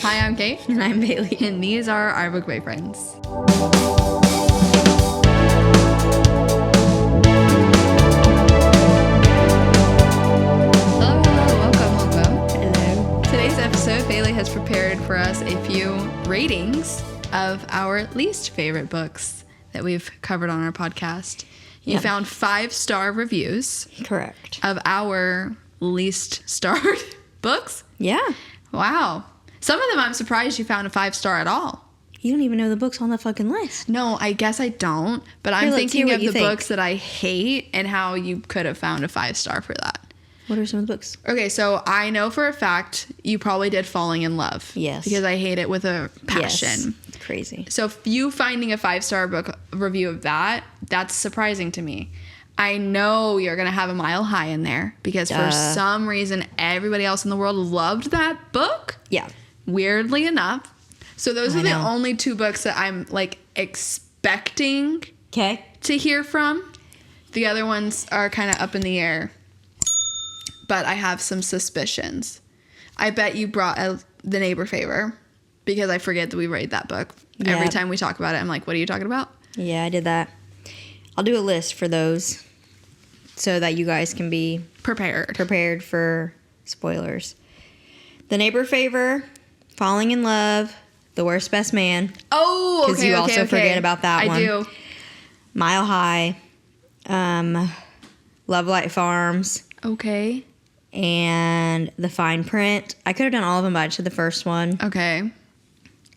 Hi, I'm Kate. And I'm Bailey. And these are our book boyfriends. Hello, welcome. Hello. Today's episode, Bailey has prepared for us a few ratings of our least favorite books that we've covered on our podcast. You found 5-star reviews. Correct. Of our least starred books. Yeah. Wow. Some of them I'm surprised you found a 5-star at all. You don't even know the books on the fucking list. No, I guess I don't. But I'm thinking of the books that I hate and how you could have found a 5-star for that. What are some of the books? Okay, so I know for a fact you probably did Falling in Love. Yes. Because I hate it with a passion. Yes. It's crazy. So if you finding a 5-star book review of that, that's surprising to me. I know you're going to have A Mile High in there because for some reason everybody else in the world loved that book. Yeah. Weirdly enough. So those are the only 2 books that I'm like expecting to hear from. The other ones are kind of up in the air. But I have some suspicions. I bet you brought The Neighbor Favor because I forget that we read that book. Yeah. Every time we talk about it, I'm like, what are you talking about? Yeah, I did that. I'll do a list for those so that you guys can be prepared for spoilers. The Neighbor Favor, Falling in Love, The Worst Best Man. Oh, okay. Because you also forget about that one. I do. Mile High, Love Light Farms. Okay. And The Fine Print. I could have done all of them, but I just did the first one. Okay.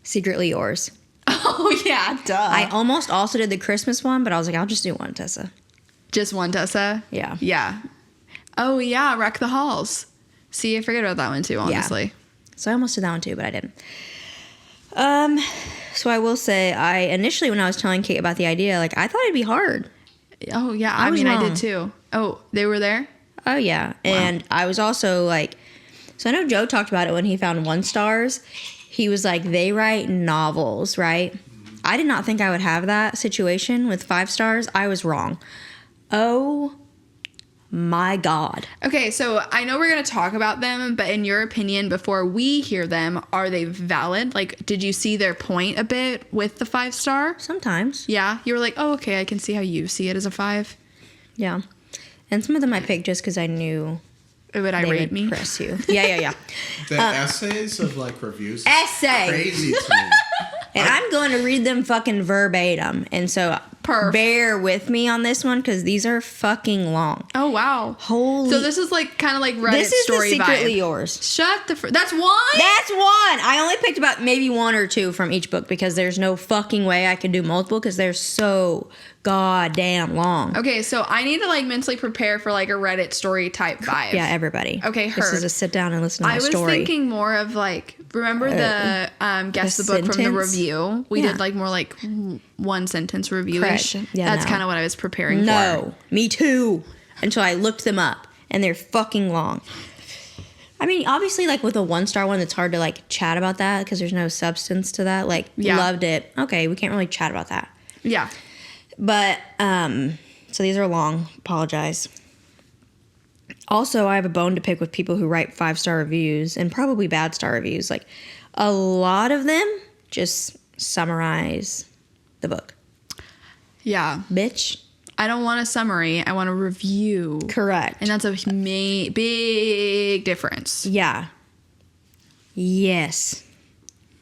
Secretly Yours. Oh, yeah, duh. I almost also did the Christmas one, but I was like, I'll just do one, Tessa. Just one, Tessa? Yeah. Yeah. Oh, yeah, Wreck the Halls. See, I forget about that one, too, honestly. Yeah. So I almost did that one, too, but I didn't. So I will say, initially, when I was telling Kate about the idea, like, I thought it'd be hard. Oh, yeah. I mean, wrong. I did, too. Oh, they were there? Oh, yeah. Wow. And I was also like, so I know Joe talked about it when he found 1 stars. He was like, they write novels, right? I did not think I would have that situation with 5 stars. I was wrong. Oh my God. Okay, so I know we're going to talk about them, but in your opinion, before we hear them, are they valid? Like, did you see their point a bit with the 5-star? Sometimes. Yeah? You were like, oh, okay, I can see how you see it as a 5. Yeah. And some of them I picked just because I knew it would irate me. Impress you. Yeah. The essays of like reviews. Crazy to me. And I'm going to read them fucking verbatim. And so bear with me on this one because these are fucking long. Oh, wow. Holy. So this is like kind of like Reddit this is story the Secretly vibe. Yours. Shut the That's one? That's one. I only picked about maybe 1 or 2 from each book because there's no fucking way I could do multiple because they're so goddamn long. Okay, so I need to like mentally prepare for like a Reddit story type vibe. Yeah, everybody. Okay, This is a sit down and listen to my story. I was thinking more of like, remember the guess the book from the review? We did like more like 1 sentence review-ish. Yeah, that's kind of what I was preparing for. No, me too. Until I looked them up and they're fucking long. I mean, obviously, like with a 1-star one, it's hard to like chat about that because there's no substance to that. Like, loved it. Okay, we can't really chat about that. Yeah. But, so these are long. Apologize. Also, I have a bone to pick with people who write 5-star reviews and probably bad star reviews. Like, a lot of them just summarize the book. Yeah. Bitch. I don't want a summary. I want a review. Correct. And that's a big difference. Yeah. Yes.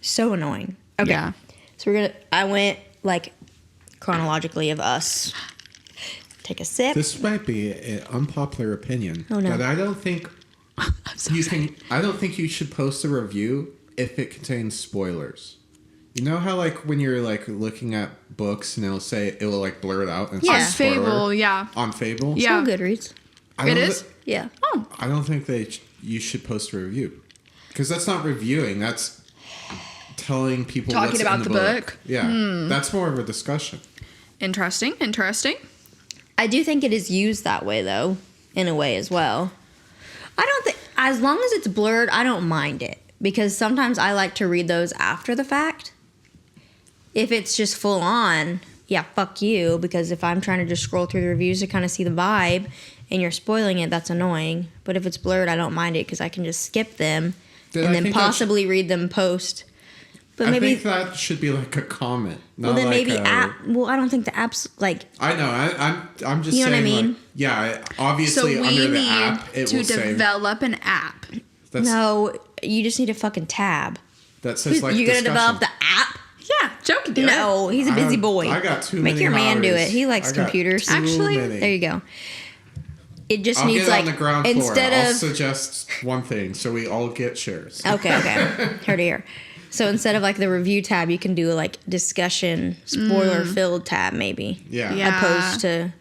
So annoying. Okay. Yeah. So I went like chronologically of us. Take a sip. This might be an unpopular opinion. Oh no. But I don't think you should post a review if it contains spoilers. You know how like when you're like looking at books and it will like blur it out and on Fable, yeah. On Fable? Yeah. On Goodreads. It is? Yeah. Oh. I don't think you should post a review. Because that's not reviewing, that's telling people talking about the book. Yeah. That's more of a discussion. Interesting. I do think it is used that way though, in a way as well. I don't think as long as it's blurred, I don't mind it. Because sometimes I like to read those after the fact. If it's just full on, yeah, fuck you. Because if I'm trying to just scroll through the reviews to kind of see the vibe and you're spoiling it, that's annoying. But if it's blurred, I don't mind it because I can just skip them and then possibly read them post. But maybe I think that should be like a comment. Well, then like maybe app. Well, I don't think the app's like. I know. I'm just. You know saying, what I mean? Like, yeah. Obviously, so we under the need app, it to will say. develop an app. No, you just need a fucking tab. That says like. You're gonna develop the app? Yeah, Joe can do it. No, he's a busy boy. I got too Make many your man do hours. it. He likes computers. Actually, there you go. It just I'll needs get like on the ground instead floor. of. I'll suggest one thing so we all get shares. Okay. Heard here. So instead of like the review tab, you can do like discussion spoiler filled tab maybe. Yeah. Opposed to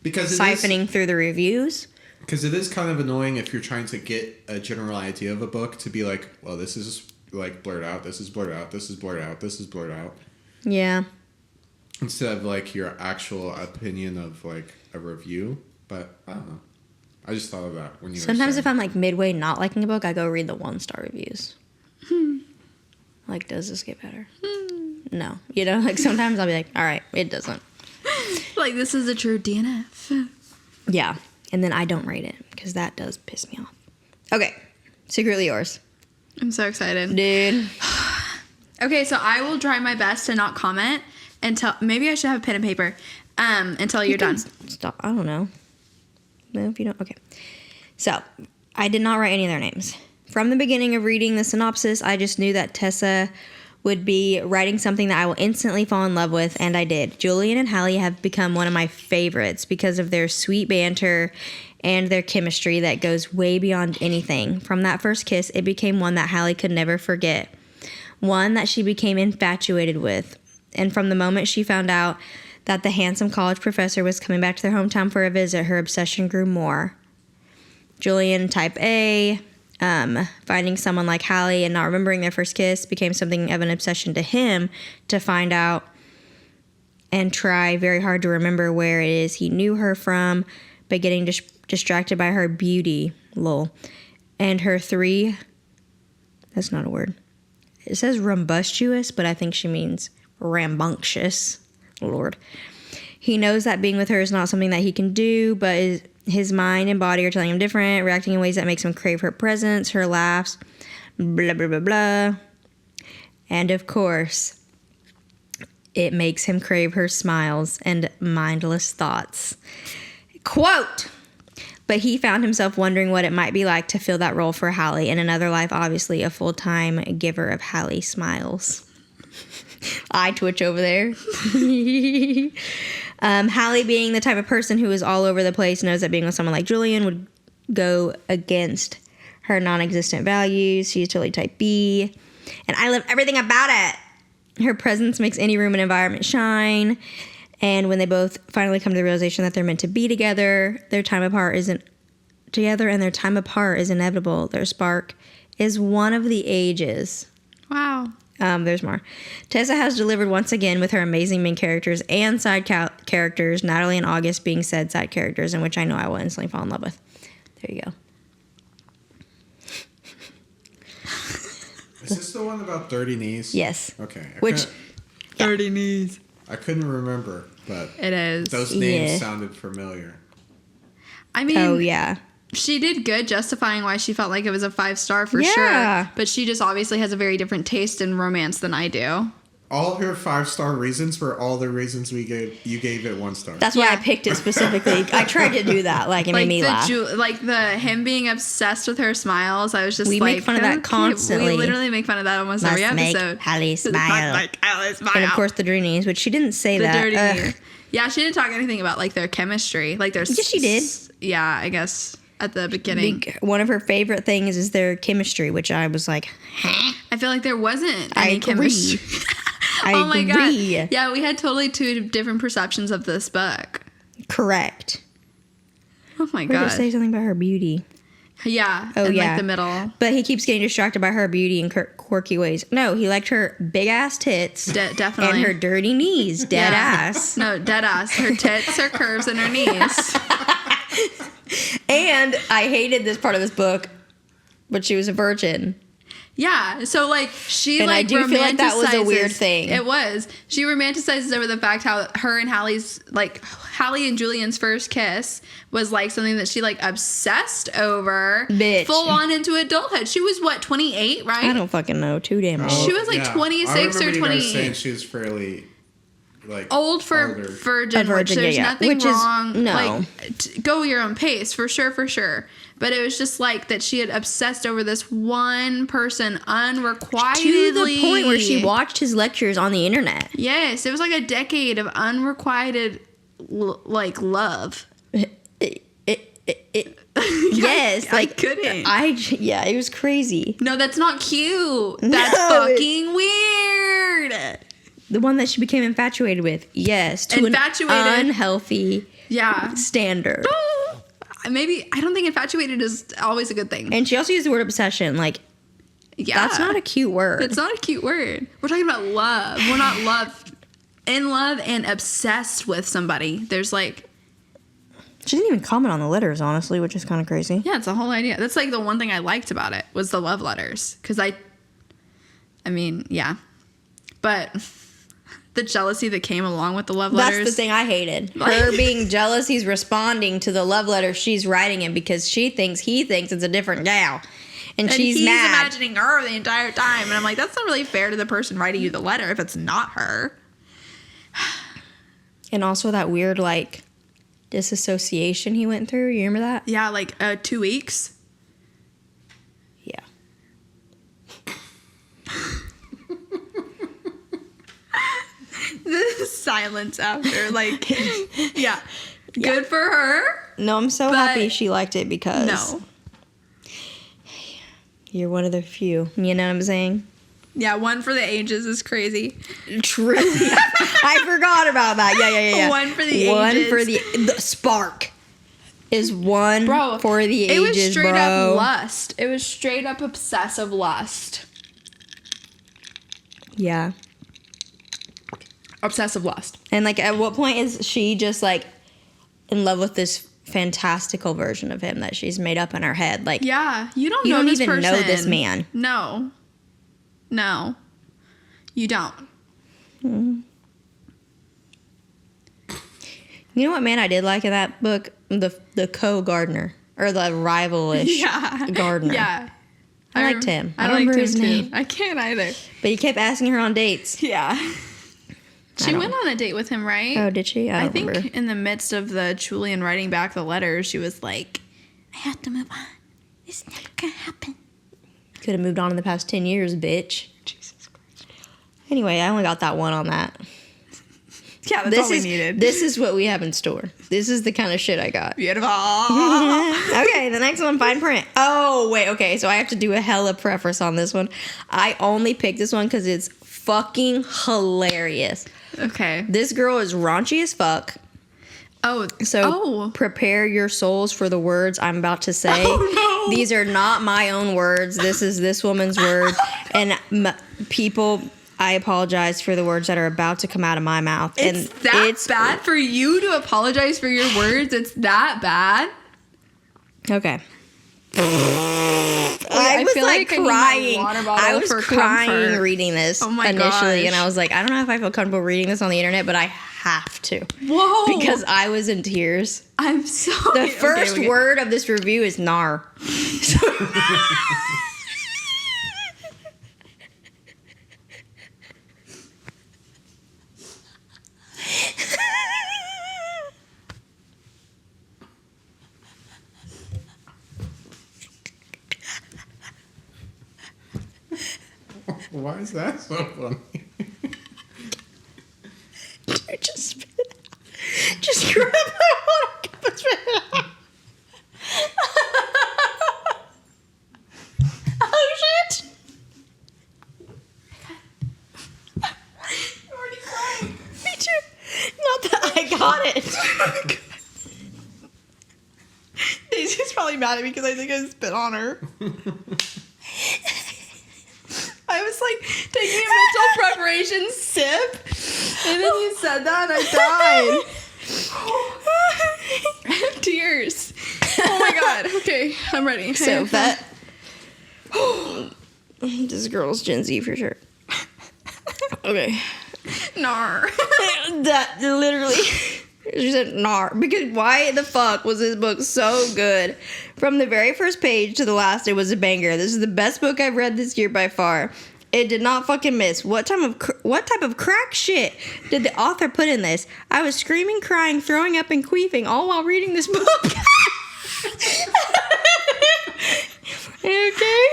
because siphoning through the reviews. Because it is kind of annoying if you're trying to get a general idea of a book to be like, well, this is like blurred out, this is blurred out, this is blurred out, this is blurred out. Yeah. Instead of like your actual opinion of like a review. But I don't know. I just thought of that when you Sometimes if I'm like midway not liking a book, I go read the 1-star reviews. Like, does this get better? No. You know, like sometimes I'll be like, all right, it doesn't. Like, this is a true DNF. Yeah. And then I don't rate it because that does piss me off. Okay. Secretly yours. I'm so excited. Dude. Okay, so I will try my best to not comment until... Maybe I should have a pen and paper until you're done. Stop. I don't know. No, if you don't. Okay. So, I did not write any of their names. From the beginning of reading the synopsis, I just knew that Tessa would be writing something that I will instantly fall in love with, and I did. Julian and Hallie have become one of my favorites because of their sweet banter and their chemistry that goes way beyond anything. From that first kiss, it became one that Hallie could never forget. One that she became infatuated with. And from the moment she found out that the handsome college professor was coming back to their hometown for a visit, her obsession grew more. Julian, type A, finding someone like Hallie and not remembering their first kiss became something of an obsession to him to find out and try very hard to remember where it is he knew her from, but getting distracted by her beauty, lol. And her 3, that's not a word. It says rambunctious, but I think she means rambunctious. Lord. He knows that being with her is not something that he can do, but his mind and body are telling him different, reacting in ways that makes him crave her presence, her laughs, blah, blah, blah, blah. And of course, it makes him crave her smiles and mindless thoughts. Quote, but he found himself wondering what it might be like to fill that role for Hallie in another life, obviously a full-time giver of Hallie smiles. I twitch over there. Hallie, being the type of person who is all over the place, knows that being with someone like Julian would go against her non-existent values. She's totally type B. And I love everything about it. Her presence makes any room and environment shine. And when they both finally come to the realization that they're meant to be together, their time apart isn't together, and their time apart is inevitable. Their spark is one of the ages. Wow. There's more. Tessa has delivered once again with her amazing main characters and side characters, Natalie and August being said side characters, in which I know I will instantly fall in love with. There you go. Is this the one about dirty knees? Yes. Okay. Dirty knees. I couldn't remember, but it is. Those names sounded familiar. I mean, oh yeah. She did good justifying why she felt like it was a 5-star for sure. But she just obviously has a very different taste in romance than I do. All her 5-star reasons were all the reasons you gave it 1 star. That's why I picked it specifically. I tried to do that. Like, it made me laugh. Him being obsessed with her smiles. I was just we make fun of that constantly. We literally make fun of that almost every episode. Make Hallie smile. Like Hallie smile. And of course the dirty knees, which she didn't say that. Dirty knees. Yeah, she didn't talk anything about like their chemistry. Like their. Yes, she did. Yeah, I guess. At the beginning. One of her favorite things is their chemistry, which I was like, huh? I feel like there wasn't any chemistry. Oh my God. Yeah, we had totally 2 different perceptions of this book. Correct. Oh my God. Did it say something about her beauty? Yeah. Oh, yeah. Like the middle. But he keeps getting distracted by her beauty in quirky ways. No, he liked her big ass tits. Definitely. And her dirty knees. Dead ass. No, dead ass. Her tits, her curves, and her knees. And I hated this part of this book, but she was a virgin. Yeah, so like she and like I do feel like that was a weird romanticizes- thing. It was. She romanticizes over the fact how her and Hallie and Julian's first kiss was like something that she like obsessed over. Bitch. Full on into adulthood. She was what, 28, right? I don't fucking know. Too damn old. She was like 26 or 28. Saying she was fairly like old for older. virgin, which virgin, there's yeah. nothing Which is- wrong. no. Like, go your own pace, for sure. But it was just like that she had obsessed over this one person unrequitedly. To the point where she watched his lectures on the internet. Yes, it was like a decade of unrequited, like, love. Yes, I like couldn't. Yeah, it was crazy. No, that's not cute. That's fucking weird. The one that she became infatuated with. Yes, to Infatuated. an unhealthy Yeah. standard. Maybe, I don't think infatuated is always a good thing. And she also used the word obsession. Like, Yeah. that's not a cute word. It's not a cute word. We're talking about love. We're not in love and obsessed with somebody. There's like... She didn't even comment on the letters, honestly, which is kind of crazy. Yeah, it's a whole idea. That's like the one thing I liked about it was the love letters. Because I mean, yeah. But the jealousy that came along with the love letters. That's the thing I hated. Her being jealous, he's responding to the love letter she's writing him because he thinks it's a different gal. And she's he's mad. imagining her the entire time. And I'm like, that's not really fair to the person writing you the letter if it's not her. And also that weird, like, disassociation he went through. You remember that? Yeah, like 2 weeks. Yeah. The silence after, like, yeah. Good for her. No, I'm so happy she liked it because No. you're one of the few. You know what I'm saying? Yeah, one for the ages is crazy. Truly. I forgot about that. Yeah. One for the One ages. for the spark is one Bro, for the ages, it was straight bro. up lust. It was straight up obsessive lust. Yeah. Obsessive lust. And like, at what point is she just like in love with this fantastical version of him that she's made up in her head? Like, Yeah, you don't you know don't this even person. know this man. No, you don't. You know what man I did like in that book? The co-gardener or the rival-ish gardener. Yeah, I liked him. I don't remember liked his him name. too. I can't either. But he kept asking her on dates. Yeah. She don't- went on a date with him, right? Oh, did she? I don't think remember. in the midst of the Julian writing back the letters, she was like, I have to move on. It's never gonna happen. Could have moved on in the past 10 years, bitch. Jesus Christ. Anyway, I only got that one on that. Yeah, that's all we needed. This is what we have in store. This is the kind of shit I got. Beautiful. Okay, the next one, fine print. Oh, wait, okay, so I have to do a hella preface on this one. I only picked this one because it's fucking hilarious. Okay. This girl is raunchy as fuck. Oh, So prepare your souls for the words I'm about to say. Oh, no. These are not my own words. This is this woman's word. And people, I apologize for the words that are about to come out of my mouth. It's and that it's bad for you to apologize for your words? It's that bad? Okay. I was feel like like I need my crying. water bottle I was for crying comfort. reading this Oh my initially, gosh. and I was like, I don't know if I feel comfortable reading this on the internet, but I have to. Whoa. Because I was in tears. I'm so... The first word of this review is "nar." Why is that so funny? Just spit it out. Just grab that water cup and spit it out. Oh shit! You're already crying. Me too. Not that I got it. Daisy's probably mad at me because I think I spit on her. I was like taking a mental preparation sip, and then you said that, and I died. I have tears. Oh my god. Okay, I'm ready. So that This girl's Gen Z for sure. Okay. Nar. That literally. She said nar. Because why the fuck was this book so good? From the very first page to the last, it was a banger. This is the best book I've read this year by far. It did not fucking miss. What type of crack shit did the author put in this? I was screaming, crying, throwing up, and queefing all while reading this book. Okay?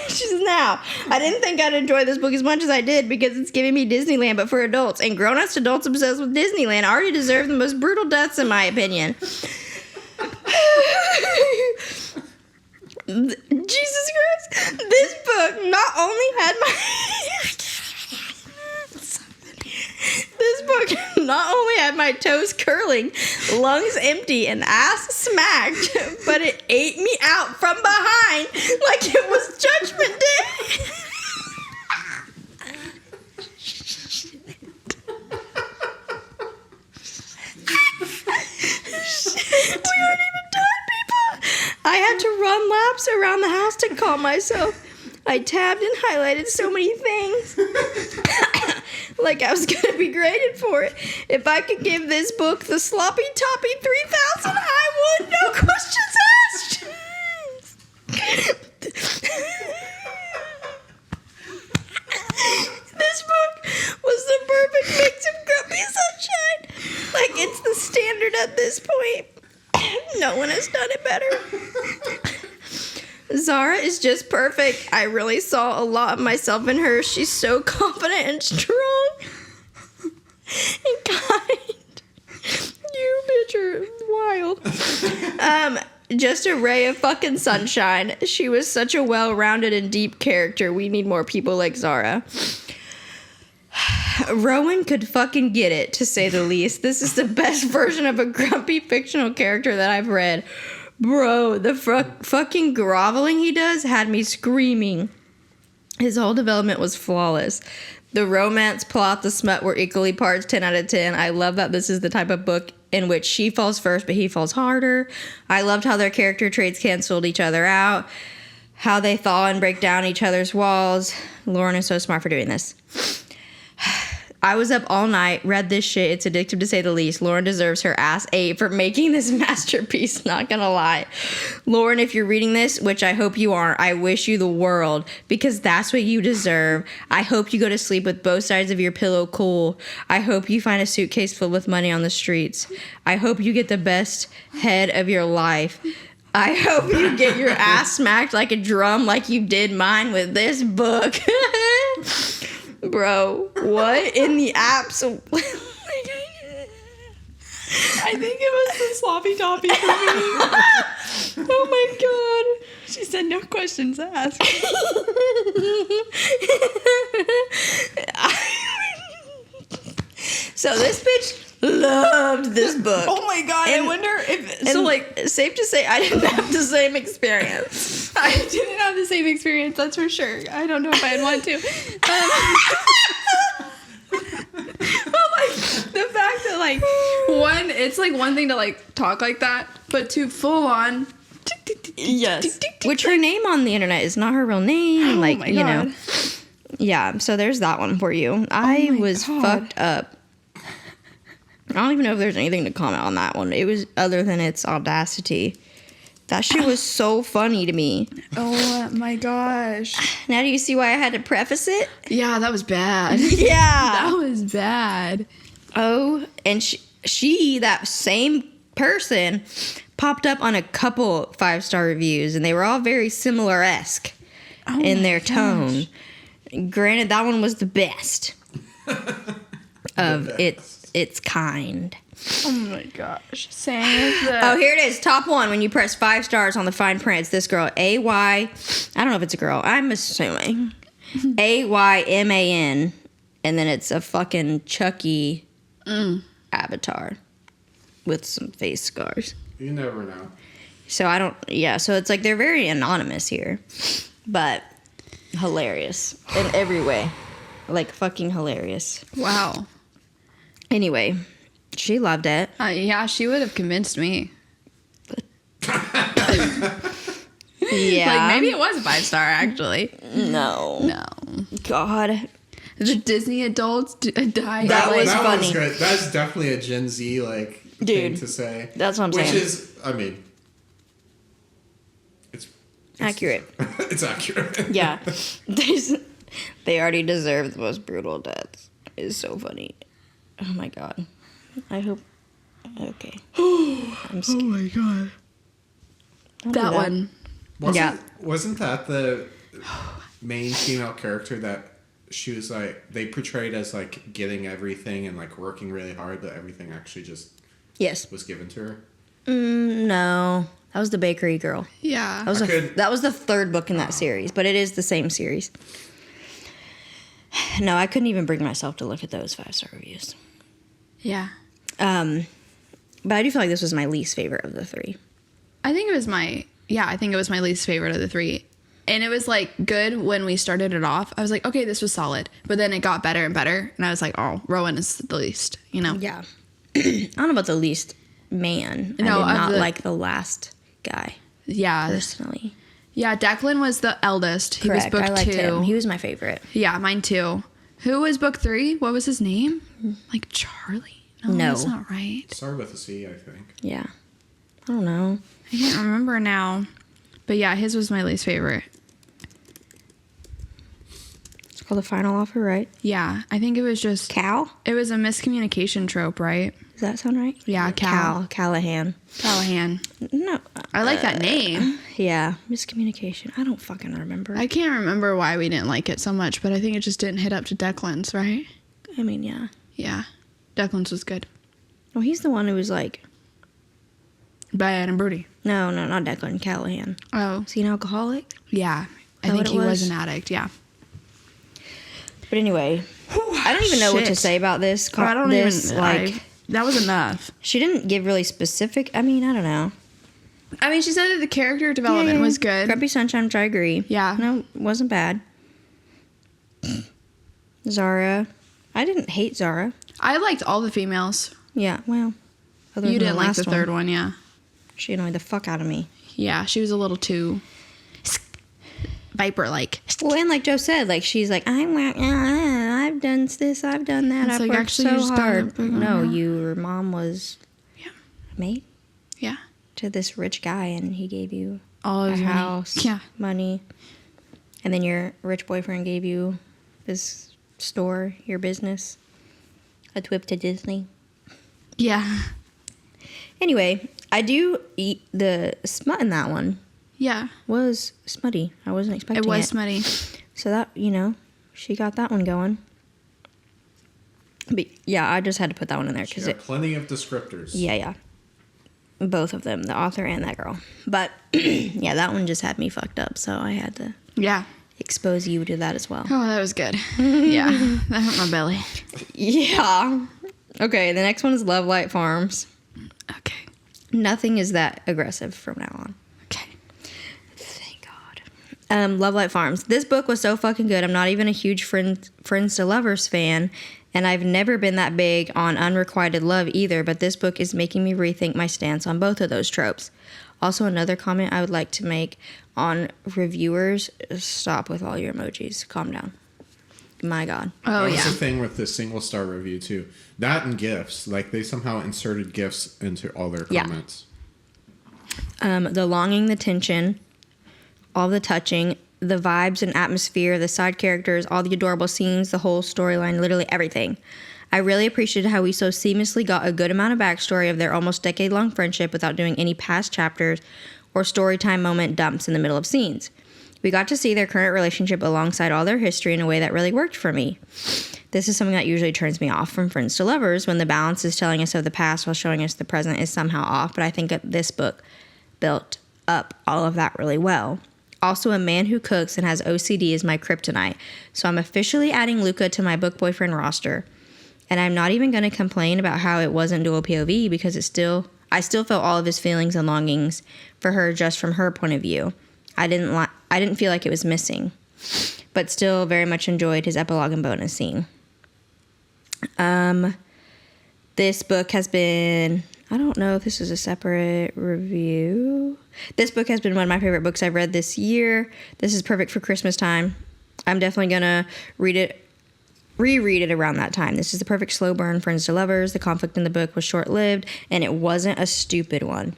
She says, now, I didn't think I'd enjoy this book as much as I did because it's giving me Disneyland, but for adults. And grown-ass adults obsessed with Disneyland already deserve the most brutal deaths, in my opinion. Jesus Christ. This book not only had my... This book not only had my toes curling, lungs empty, and ass smacked, but it ate me out from behind like it was Judgment Day. We aren't even done, people. I had to run laps around the house to calm myself. I tabbed and highlighted so many things. Like I was gonna be graded for it. If I could give this book the sloppy toppy 3,000, I would. No questions asked. This book was the perfect mix of grumpy sunshine. Like it's the standard at this point. No one has done it better. Zara is just perfect. I really saw a lot of myself in her. She's so confident and strong and kind. You bitch are wild. Just a ray of fucking sunshine. She was such a well-rounded and deep character. We need more people like Zara. Rowan could fucking get it, to say the least. This is the best version of a grumpy fictional character that I've read. Bro, the fucking groveling he does had me screaming. His whole development was flawless. The romance, plot, the smut were equally parts 10 out of 10. I love that this is the type of book in which she falls first, but he falls harder. I loved how their character traits canceled each other out, how they thaw and break down each other's walls. Lauren is so smart for doing this. I was up all night, read this shit. It's addictive to say the least. Lauren deserves her ass ate for making this masterpiece, not gonna lie. Lauren, if you're reading this, which I hope you aren't, I wish you the world, because that's what you deserve. I hope you go to sleep with both sides of your pillow cool. I hope you find a suitcase filled with money on the streets. I hope you get the best head of your life. I hope you get your ass smacked like a drum like you did mine with this book. Bro, what in the apps? I think it was the sloppy toppy for me. Oh my god. She said no questions asked. So this bitch loved this book. Oh my god, I wonder if... So, like, safe to say, I didn't have the same experience. I didn't have the same experience, that's for sure. I don't know if I'd want to. But, like, the fact that, like, one, it's, like, one thing to, like, talk like that, but to full on... Yes. Which her name on the internet is not her real name. Like, you know. Yeah, so there's that one for you. I was fucked up. I don't even know if there's anything to comment on that one. It was other than its audacity. That shit was so funny to me. Oh my gosh. Now do you see why I had to preface it? Yeah, that was bad. Yeah. That was bad. Oh, and she, that same person, popped up on a couple 5-star reviews, and they were all very similar-esque in their tone. Granted, that one was the best of its kind. Oh my gosh. Saying that. Oh, here it is. Top one. When you press 5 stars on the fine print, it's this girl, A-Y. I don't know if it's a girl. I'm assuming. A-Y-M-A-N. And then it's a fucking Chucky avatar with some face scars. You never know. So I don't... Yeah, so it's like they're very anonymous here. But hilarious. In every way. Like, fucking hilarious. Wow. Anyway, she loved it. Yeah, she would have convinced me. Yeah. Like, maybe it was a 5-star, actually. No. God. The Disney adults died. That was that funny. One's good. That's definitely a Gen Z, like, thing to say. That's what I'm saying. Which is, I mean... It's accurate. It's accurate. Yeah. They already deserve the most brutal deaths. It's so funny. Oh my god. I hope... Okay. I'm scared. Oh my god. That one. Wasn't that the main female character that she was like, they portrayed as like getting everything and like working really hard, but everything actually just was given to her? No. That was the bakery girl. Yeah. That was the third book in that series, but it is the same series. No, I couldn't even bring myself to look at those 5-star reviews. Yeah. But I do feel like this was my least favorite of the 3. I think it was my least favorite of the 3. And it was like good when we started it off. I was like, okay, this was solid. But then it got better and better. And I was like, oh, Rowan is the least, you know? Yeah. I don't know about the least man. No, I did not like the last guy. Yeah. Personally. Yeah, Declan was the eldest. He Correct. was book I liked 2. him. He was my favorite. Yeah, mine too. Who was book 3? What was his name? Like Charlie? No. That's not right. Started with a C, I think. Yeah. I don't know. I can't remember now. But yeah, his was my least favorite. It's called The Final Offer, right? Yeah, I think it was just... Cal? It was a miscommunication trope, right? Does that sound right? Yeah, Callahan. No. I like that name. Yeah, miscommunication. I don't fucking remember. I can't remember why we didn't like it so much, but I think it just didn't hit up to Declan's, right? I mean, yeah. Yeah. Declan's was good. Well, he's the one who was like... Bad and broody. No, not Declan. Callahan. Oh. Is he an alcoholic? Yeah. I think he was an addict, yeah. But anyway, I don't even know what to say about this. That was enough. She didn't give really specific... I mean, I don't know. I mean, she said that the character development was good. Grumpy Sunshine, which I agree. Yeah. No, wasn't bad. Zara. I didn't hate Zara. I liked all the females. Yeah, well. You didn't like the third one, yeah. She annoyed the fuck out of me. Yeah, she was a little too Viper-like. Well, and like Joe said, like she's like, I've done this, I've done that. I've worked so hard. No, your mom was a maid. Yeah. To this rich guy, and he gave you all a his house, money, and then your rich boyfriend gave you this store, your business, a trip to Disney. Yeah. Anyway, I do eat the smut in that one. Yeah. Was smutty. I wasn't expecting it. It was smutty. So that, she got that one going. But yeah, I just had to put that one in there because it plenty of descriptors. Yeah. Both of them, the author and that girl. But yeah, that one just had me fucked up, so I had to expose you to that as well. Oh, that was good. Yeah, that hurt my belly. Yeah. Okay, the next one is Love Light Farms. Okay. Nothing is that aggressive from now on. Okay. Thank God. Love Light Farms. This book was so fucking good. I'm not even a huge Friends to Lovers fan, and I've never been that big on unrequited love either, but this book is making me rethink my stance on both of those tropes. Also, another comment I would like to make on reviewers, stop with all your emojis. Calm down. My God. Oh, that was the thing with the single star review, too. That and GIFs. Like, they somehow inserted GIFs into all their comments. The longing, the tension, all the touching, the vibes and atmosphere, the side characters, all the adorable scenes, the whole storyline, literally everything. I really appreciated how we so seamlessly got a good amount of backstory of their almost decade-long friendship without doing any past chapters or story time moment dumps in the middle of scenes. We got to see their current relationship alongside all their history in a way that really worked for me. This is something that usually turns me off from Friends to Lovers, when the balance is telling us of the past while showing us the present is somehow off, but I think that this book built up all of that really well. Also, a man who cooks and has OCD is my kryptonite, so I'm officially adding Luca to my book boyfriend roster. And I'm not even going to complain about how it wasn't dual POV, because I still felt all of his feelings and longings for her just from her point of view. I didn't feel like it was missing, but still very much enjoyed his epilogue and bonus scene. This book has been I don't know if this is a separate review. This book has been one of my favorite books I've read this year. This is perfect for Christmas time. I'm definitely going to reread it around that time. This is the perfect slow burn, friends to lovers. The conflict in the book was short-lived, and it wasn't a stupid one.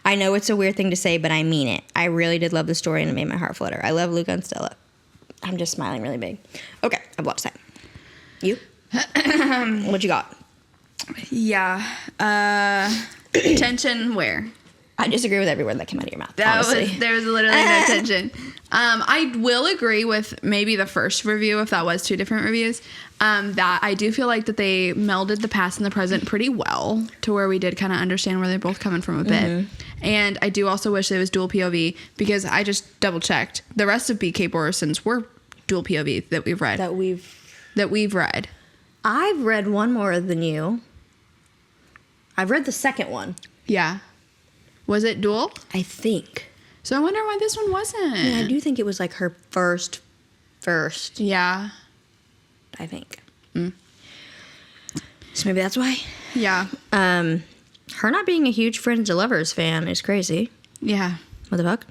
I know it's a weird thing to say, but I mean it. I really did love the story, and it made my heart flutter. I love Luca and Stella. I'm just smiling really big. Okay, I've watched that. You? What you got? Yeah. Tension where? I disagree with every word that came out of your mouth. There was literally no tension. I will agree with maybe the first review, if that was 2 different reviews, that I do feel like that they melded the past and the present pretty well to where we did kind of understand where they're both coming from a bit. And I do also wish it was dual POV, because I just double checked. The rest of B.K. Borison's were dual POV that we've read. That we've read. I've read one more than you. I've read the second one. Yeah. Was it dual? I think. So I wonder why this one wasn't. Yeah, I do think it was like her first. Yeah. I think. So maybe that's why. Yeah. Her not being a huge Friends to Lovers fan is crazy. Yeah. What the fuck?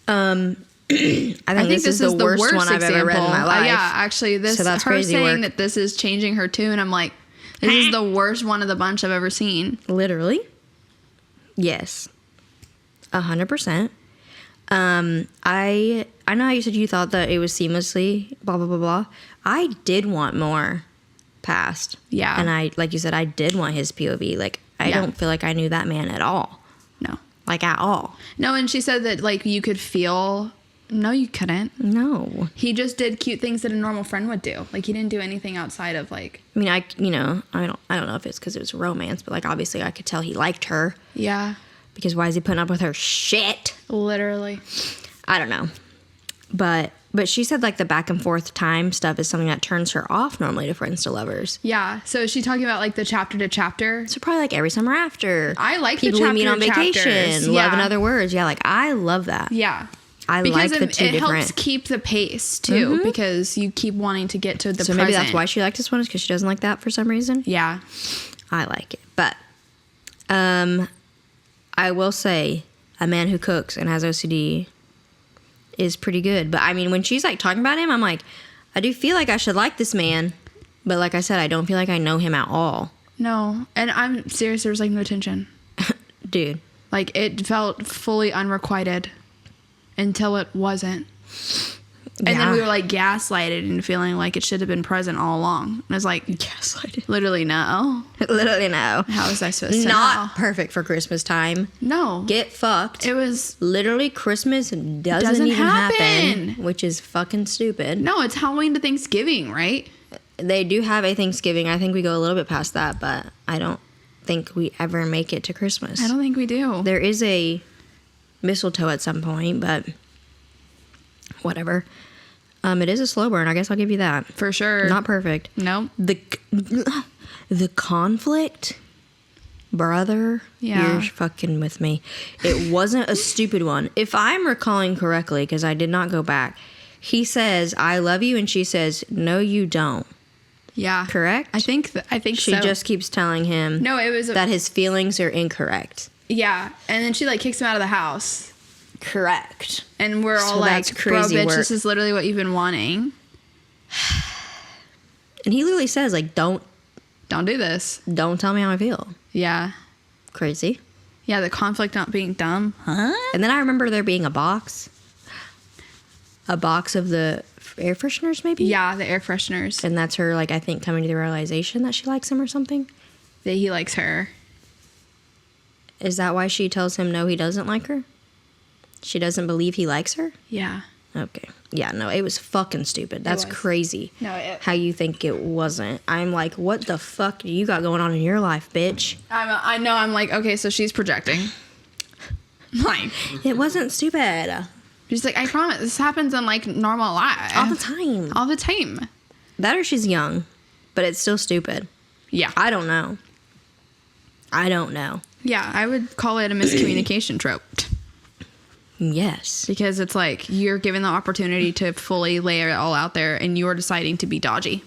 I think this is the worst one I've ever read in my life. Yeah, actually, so that's her saying that this is changing her tune. I'm like, this is the worst one of the bunch I've ever seen. Literally. Yes. 100%. I know how you said you thought that it was seamlessly blah blah blah blah. I did want more past. Yeah. And I, like you said, I did want his POV. Like, I don't feel like I knew that man at all. No. Like, at all. No, and she said that, like, you could feel... No, you couldn't. No. He just did cute things that a normal friend would do. Like, he didn't do anything outside of, like... I mean, I don't know if it's because it was romance, but, like, obviously I could tell he liked her. Yeah. Because why is he putting up with her shit? Literally. I don't know. But she said, like, the back and forth time stuff is something that turns her off normally to Friends to Lovers. Yeah. So is she talking about, like, the chapter to chapter? So probably, like, every summer after. I like people the chapter we meet on vacation. chapters. Love in other words. Yeah, like, I love that. Yeah. I like the two it different. helps keep the pace, too, because you keep wanting to get to the present. So maybe that's why she liked this one, is because she doesn't like that for some reason. Yeah. I like it. But I will say, A Man Who Cooks and Has OCD is pretty good. But, I mean, when she's, like, talking about him, I'm like, I do feel like I should like this man. But, like I said, I don't feel like I know him at all. No. And I'm serious, there was, like, no tension. Dude. Like, it felt fully unrequited until it wasn't. And then we were, like, gaslighted into feeling like it should have been present all along. And I was like... Gaslighted? Literally no. Literally no. How was I supposed to know? Not perfect for Christmas time. No. Get fucked. It was... Literally, Christmas doesn't even happen. Which is fucking stupid. No, it's Halloween to Thanksgiving, right? They do have a Thanksgiving. I think we go a little bit past that, but I don't think we ever make it to Christmas. I don't think we do. There is a mistletoe at some point, but whatever. It is a slow burn. I guess I'll give you that. For sure. Not perfect. No. The conflict, brother. Yeah. You're fucking with me. It wasn't a stupid one. If I'm recalling correctly, because I did not go back, he says, "I love you," and she says, "No, you don't." Yeah. Correct? I think she so. just keeps telling him No, it was that his feelings are incorrect. Yeah. And then she, like, kicks him out of the house. Correct. And we're all like, bro, bitch, this is literally what you've been wanting. And he literally says, like, don't do this. Don't tell me how I feel. Yeah. Crazy. Yeah, the conflict not being dumb. Huh? And then I remember there being a box of the air fresheners, maybe? Yeah, the air fresheners. And that's her, like, I think coming to the realization that she likes him or something. That he likes her. Is that why she tells him no, he doesn't like her? She doesn't believe he likes her? Yeah. Okay. Yeah, no, it was fucking stupid. That's crazy. No, how you think it wasn't. I'm like, what the fuck do you got going on in your life, bitch? I know, I'm like, okay, so she's projecting. Like. It wasn't stupid. She's like, I promise, this happens in, like, normal life. All the time. All the time. That or she's young, but it's still stupid. Yeah. I don't know. Yeah, I would call it a miscommunication trope. Yes. Because it's like you're given the opportunity to fully lay it all out there and you're deciding to be dodgy.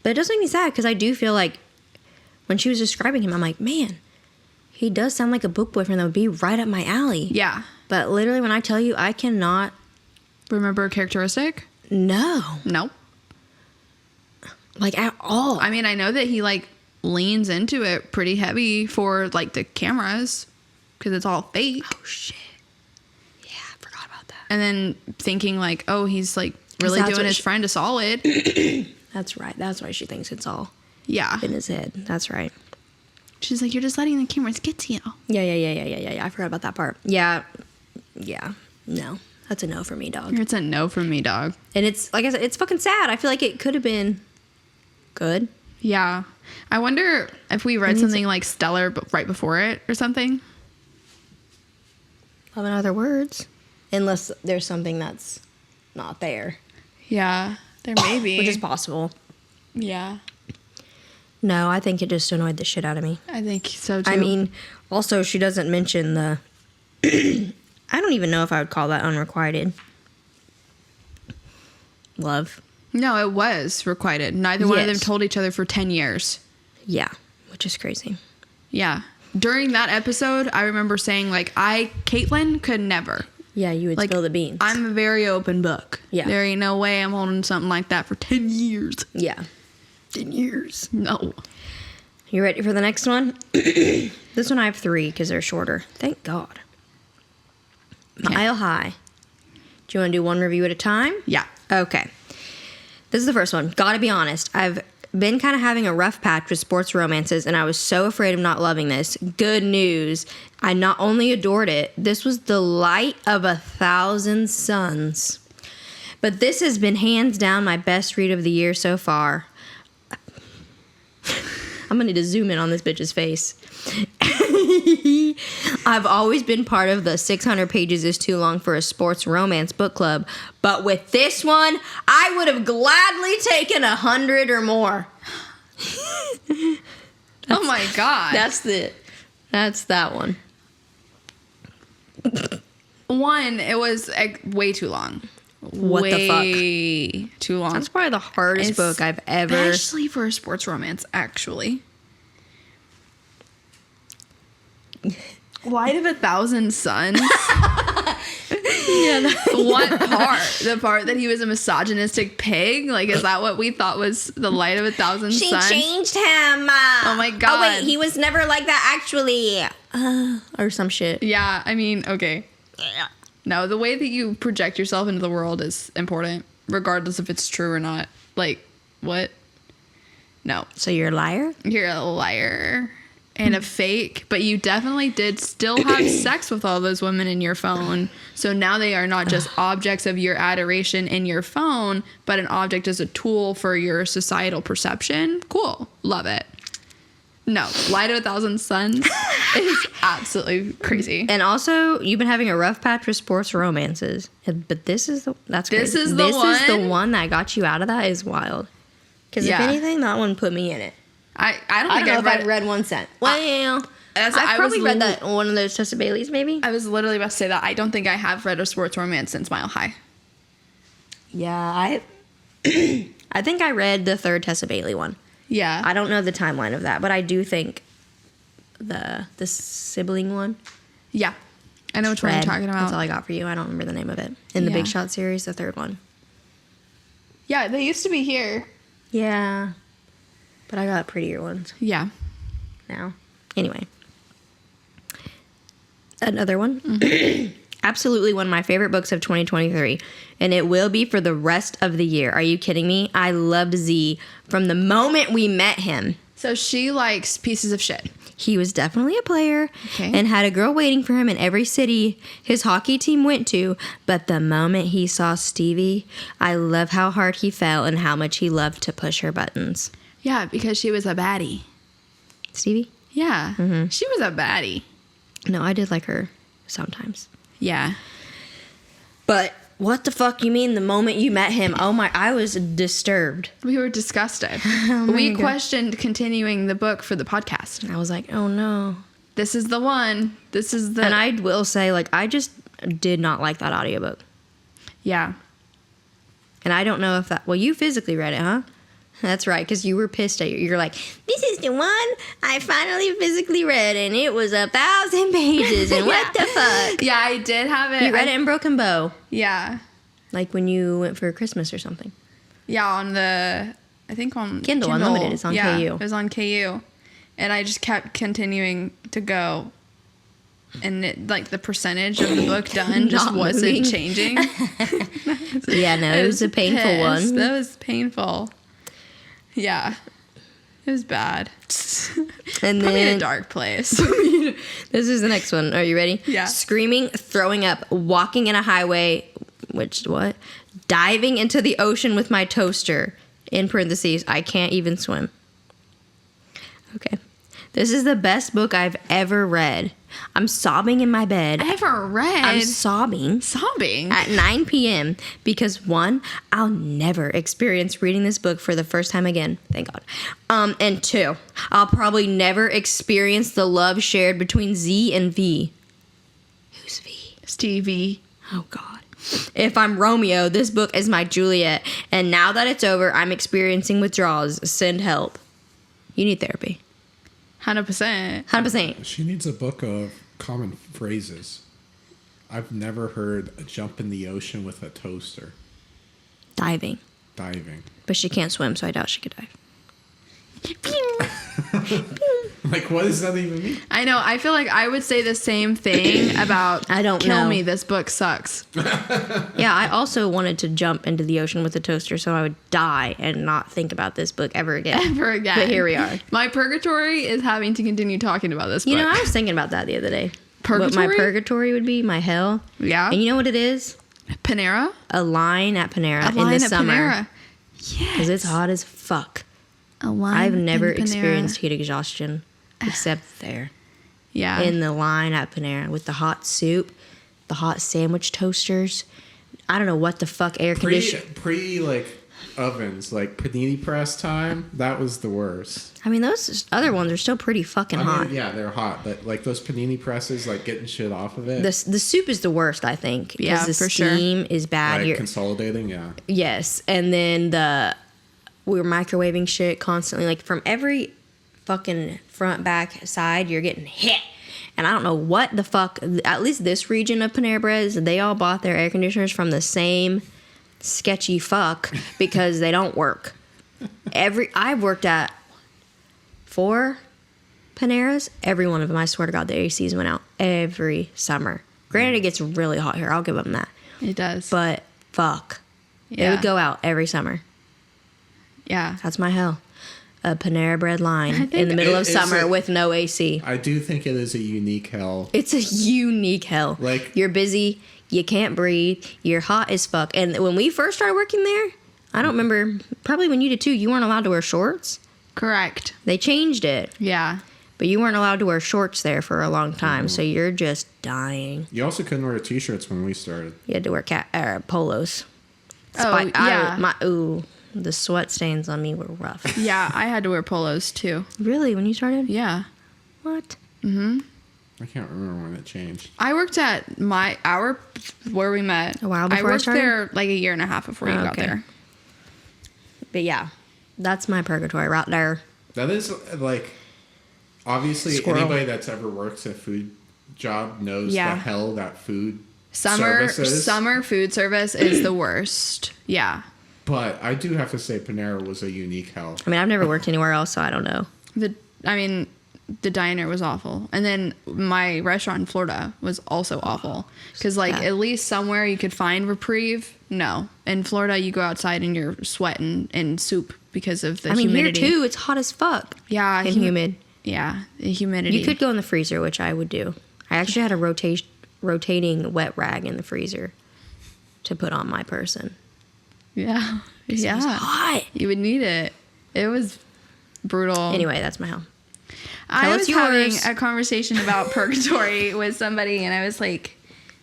But it does make me sad because I do feel like when she was describing him, I'm like, man, he does sound like a book boyfriend that would be right up my alley. Yeah. But literally, when I tell you, I cannot remember a characteristic. No. Nope. Like, at all. I mean, I know that he, like, leans into it pretty heavy for, like, the cameras. Because it's all fake. Oh, shit. Yeah, I forgot about that. And then thinking, like, oh, he's, like, really doing his friend a solid. That's right. That's why she thinks it's all yeah in his head. That's right. She's like, you're just letting the cameras get to you. Yeah. I forgot about that part. Yeah. No. That's a no for me, dog. It's a no from me, dog. And it's, like I said, it's fucking sad. I feel like it could have been good. Yeah. I wonder if we read something like stellar but right before it or something. Love in other words. Unless there's something that's not there. Yeah. There may be. Which is possible. Yeah. No, I think it just annoyed the shit out of me. I think so, too. I mean, also, she doesn't mention the... I don't even know if I would call that unrequited love. No, it was requited. Neither one of them told each other for 10 years. Yeah, which is crazy. Yeah. During that episode, I remember saying, like, Caitlin could never. Yeah, you would spill the beans. I'm a very open book. Yeah. There ain't no way I'm holding something like that for 10 years. Yeah. 10 years. No. You ready for the next one? This one I have 3 because they're shorter. Thank God. Mile High. Do you want to do one review at a time? Yeah. Okay. This is the first one. Gotta be honest. I've been kind of having a rough patch with sports romances, and I was so afraid of not loving this. Good news. I not only adored it, this was the light of 1,000 suns. But this has been hands down my best read of the year so far. I'm gonna need to zoom in on this bitch's face. I've always been part of the 600 pages is too long for a sports romance book club, but with this one, I would have gladly taken 100 or more. Oh my God. That's that one. One, it was way too long. What the fuck? Way too long. That's probably the hardest book I've ever... Especially for a sports romance, actually. Light of 1,000 Suns? Yeah. What part? The part that he was a misogynistic pig? Like, is that what we thought was the light of 1,000 suns? She changed him. Oh my God. Oh wait, he was never like that actually. Or some shit. Yeah, I mean, okay. No, the way that you project yourself into the world is important, regardless if it's true or not. Like, what? No. So you're a liar? You're a liar. And a fake, but you definitely did still have sex with all those women in your phone. So now they are not just objects of your adoration in your phone, but an object as a tool for your societal perception. Cool. Love it. No, Light of 1,000 Suns is absolutely crazy. And also, you've been having a rough patch with sports romances. But this is the one that got you out of that is wild. Because if anything, that one put me in it. I don't think I've read one cent. Well, I've probably read that one of those Tessa Baileys, maybe. I was literally about to say that. I don't think I have read a sports romance since Mile High. Yeah, I think I read the third Tessa Bailey one. Yeah. I don't know the timeline of that, but I do think the sibling one. Yeah. I know which one you're talking about. That's all I got for you. I don't remember the name of it. In the Big Shot series, the third one. Yeah, they used to be here. Yeah. But I got prettier ones. Yeah. Now. Anyway. Another one. Absolutely one of my favorite books of 2023. And it will be for the rest of the year. Are you kidding me? I loved Z from the moment we met him. So she likes pieces of shit. He was definitely a player and had a girl waiting for him in every city his hockey team went to. But the moment he saw Stevie, I love how hard he fell and how much he loved to push her buttons. Yeah, because she was a baddie. Stevie? Yeah. Mm-hmm. She was a baddie. No, I did like her sometimes. Yeah. But what the fuck you mean the moment you met him? Oh my, I was disturbed. We were disgusted. We questioned continuing the book for the podcast. I was like, oh no. This is the one. This is the... And I will say, like, I just did not like that audiobook. Yeah. And I don't know if that... Well, you physically read it, huh? That's right, because you were pissed at you. You're like, this is one I finally physically read, and it was 1,000 pages, and what the fuck? Yeah, I did have it. You read it in Broken Bow. Yeah. Like when you went for Christmas or something. Yeah, I think on Kindle Unlimited. It's on KU. It was on KU. And I just kept continuing to go. And the percentage of the book done just wasn't changing. Yeah, no, it was a painful one. That was painful. Yeah. It was bad. And put me in then a dark place. This is the next one. Are you ready? Yeah. Screaming, throwing up, walking in a highway, diving into the ocean with my toaster. In parentheses, I can't even swim. Okay. This is the best book I've ever read. I'm sobbing in my bed. Ever read? I'm sobbing. Sobbing? At 9 p.m. because, one, I'll never experience reading this book for the first time again. Thank God. And two, I'll probably never experience the love shared between Z and V. Who's V? Stevie. Oh, God. If I'm Romeo, this book is my Juliet. And now that it's over, I'm experiencing withdrawals. Send help. You need therapy. 100%. 100%. She needs a book of common phrases. I've never heard a jump in the ocean with a toaster. Diving. Diving. But she can't swim, so I doubt she could dive. Like, what does that even mean? I know. I feel like I would say the same thing about I don't Kill know. Me, this book sucks. Yeah, I also wanted to jump into the ocean with a toaster so I would die and not think about this book ever again. Ever again. But here we are. My purgatory is having to continue talking about this book. You know, I was thinking about that the other day. Purgatory? What my purgatory would be, my hell. Yeah. And you know what it is? Panera? A line at Panera in the summer. Panera. Because it's hot as fuck. A line I've never in Panera. experienced heat exhaustion except there. Yeah. In the line at Panera with the hot soup, the hot sandwich toasters. I don't know what the fuck air conditioner. Ovens, like panini press time, that was the worst. I mean, those other ones are still pretty fucking hot. Yeah, they're hot, but like those panini presses, like getting shit off of it. The soup is the worst, I think. Yeah, the for steam sure. is bad. Like consolidating, yeah. Yes, and then we were microwaving shit constantly. Like from every fucking front, back, side, you're getting hit. And I don't know what the fuck. At least this region of Panera Breads, they all bought their air conditioners from the same sketchy fuck because they don't work. I've worked at 4 Paneras. Every one of them, I swear to God, the ACs went out every summer. Granted, it gets really hot here. I'll give them that. It does. But fuck. Yeah. They would go out every summer. Yeah. That's my hell. A Panera Bread line in the middle of summer with no AC. I do think it is a unique hell. It's a unique hell. Like, you're busy, you can't breathe, you're hot as fuck. And when we first started working there, I don't remember, probably when you did too, you weren't allowed to wear shorts. Correct. They changed it. Yeah. But you weren't allowed to wear shorts there for a long time, so you're just dying. You also couldn't wear t-shirts when we started. You had to wear polos. Yeah. The sweat stains on me were rough. Yeah, I had to wear polos too. Really? When you started? Yeah. What? Mm-hmm. I can't remember when it changed. I worked at where we met. A while before I I worked started? there like a year and a half before you got there. But yeah, that's my purgatory right there. That is like, obviously Squirrel. anybody that's ever worked a food job knows the hell that food service is. Summer food service is the worst. Yeah. But I do have to say Panera was a unique hell. I mean, I've never worked anywhere else, so I don't know. The diner was awful. And then my restaurant in Florida was also awful. Because, at least somewhere you could find reprieve. No. In Florida, you go outside and you're sweating in soup because of the humidity. Here, too, it's hot as fuck. Yeah. And humid. Yeah, the humidity. You could go in the freezer, which I would do. I actually had a rotating wet rag in the freezer to put on my person. Yeah. Yeah. It was hot. You would need it. It was brutal. Anyway, that's my hell. I was having a conversation about purgatory with somebody, and I was like,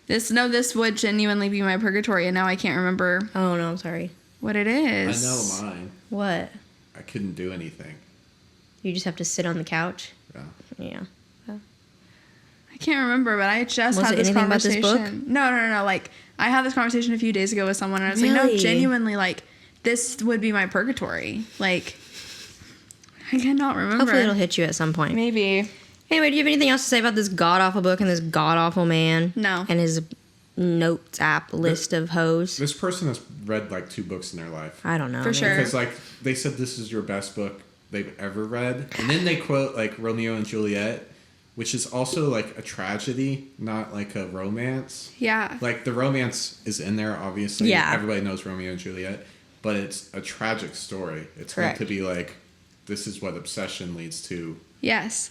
this would genuinely be my purgatory, and now I can't remember. Oh, no, I'm sorry. What it is. I know mine. What? I couldn't do anything. You just have to sit on the couch? Yeah. I can't remember, but I just had this conversation. About this book? No. I had this conversation a few days ago with someone, and I was like, no, genuinely, this would be my purgatory. I cannot remember. Hopefully it'll hit you at some point. Maybe. Anyway, do you have anything else to say about this god-awful book and this god-awful man? No. And his notes app list of hoes? This person has read like 2 books in their life. I don't know. For sure. Because like they said this is your best book they've ever read. And then they quote like Romeo and Juliet, which is also like a tragedy, not like a romance. Yeah. Like the romance is in there, obviously. Yeah. Everybody knows Romeo and Juliet. But it's a tragic story. It's Correct. meant to be like, this is what obsession leads to. Yes.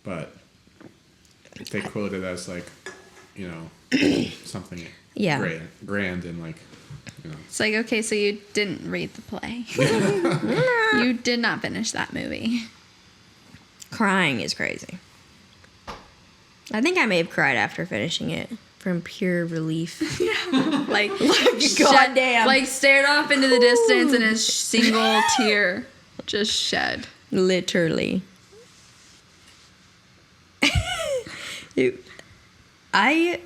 But they quote it as like, you know, something grand and like, you know. It's like, okay, so you didn't read the play. You did not finish that movie. Crying is crazy. I think I may have cried after finishing it from pure relief. Like goddamn. Like stared off into the distance and a single tear just shed. Literally. I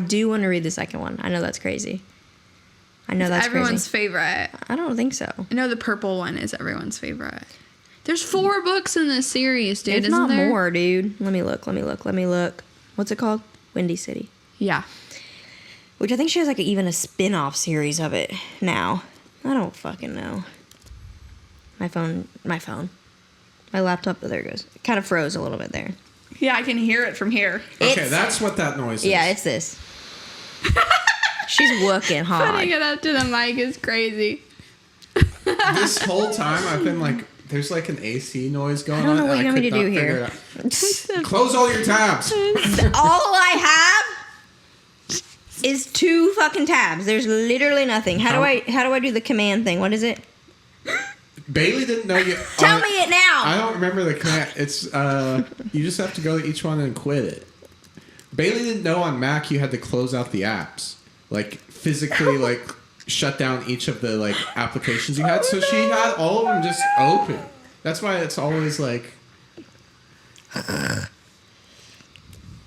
do want to read the second one. I know that's crazy. I know that's everyone's crazy. favorite. I don't think so. I know the purple one is everyone's favorite. There's 4 books in this series, dude. It's isn't not there? more, dude. Let me look. What's it called? Windy City. Yeah. Which I think she has like even a spin-off series of it now. I don't fucking know. My phone. My laptop, there it goes. It kind of froze a little bit there. Yeah, I can hear it from here. Okay, that's what that noise is. Yeah, it's this. She's working hard. Putting it up to the mic is crazy. This whole time I've been like, there's like an AC noise going on. I don't know what you want me to could do not here. figure it out. Close all your tabs. All I have is 2 fucking tabs. There's literally nothing. How do I do the command thing? What is it? Bailey didn't know you. Tell me it now. I don't remember the command. It's you just have to go to each one and quit it. Bailey didn't know on Mac you had to close out the apps, like physically, like shut down each of the like applications you had. So she had all of them just open. That's why it's always like. Yeah,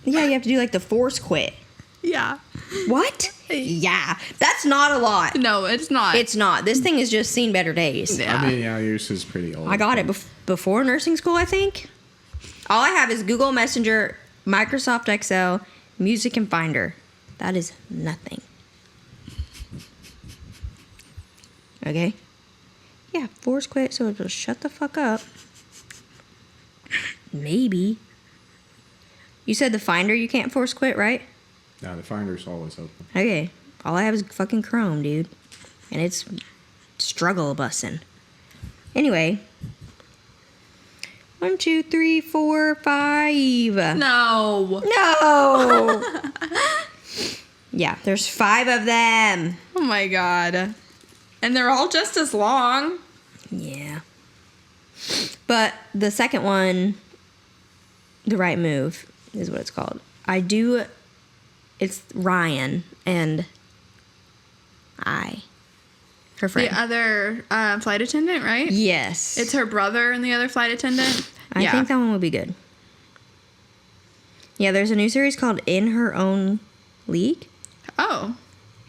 you have to do like the force quit. Yeah. What? Yeah, that's not a lot. No, it's not. It's not. This thing has just seen better days. Yeah. I mean, yeah, yours is pretty old. I got it before nursing school, I think. All I have is Google Messenger, Microsoft Excel, Music, and Finder. That is nothing. Okay? Yeah, force quit, so it'll shut the fuck up. Maybe. You said the Finder you can't force quit, right? No, the Finder's always open. Okay. All I have is fucking Chrome, dude. And it's struggle bussin'. Anyway. 1, 2, 3, 4, 5. No. No! Yeah, there's 5 of them. Oh my god. And they're all just as long. Yeah. But the second one, The Right Move, is what it's called. It's Ryan and her friend. The other flight attendant, right? Yes. It's her brother and the other flight attendant. I think that one would be good. Yeah, there's a new series called In Her Own League. Oh.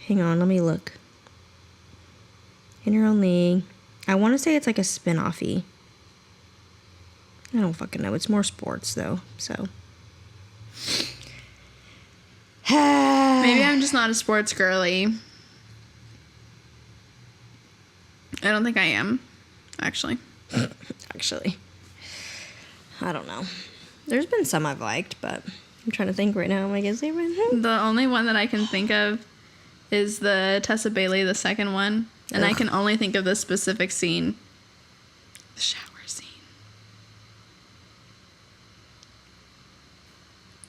Hang on, let me look. In Her Own League. I want to say it's like a spin-off-y. I don't fucking know. It's more sports, though, so. Maybe I'm just not a sports girly. I don't think I am, actually. I don't know. There's been some I've liked, but I'm trying to think right now. I guess The only one that I can think of is the Tessa Bailey, the second one. And I can only think of the specific scene. The shower scene.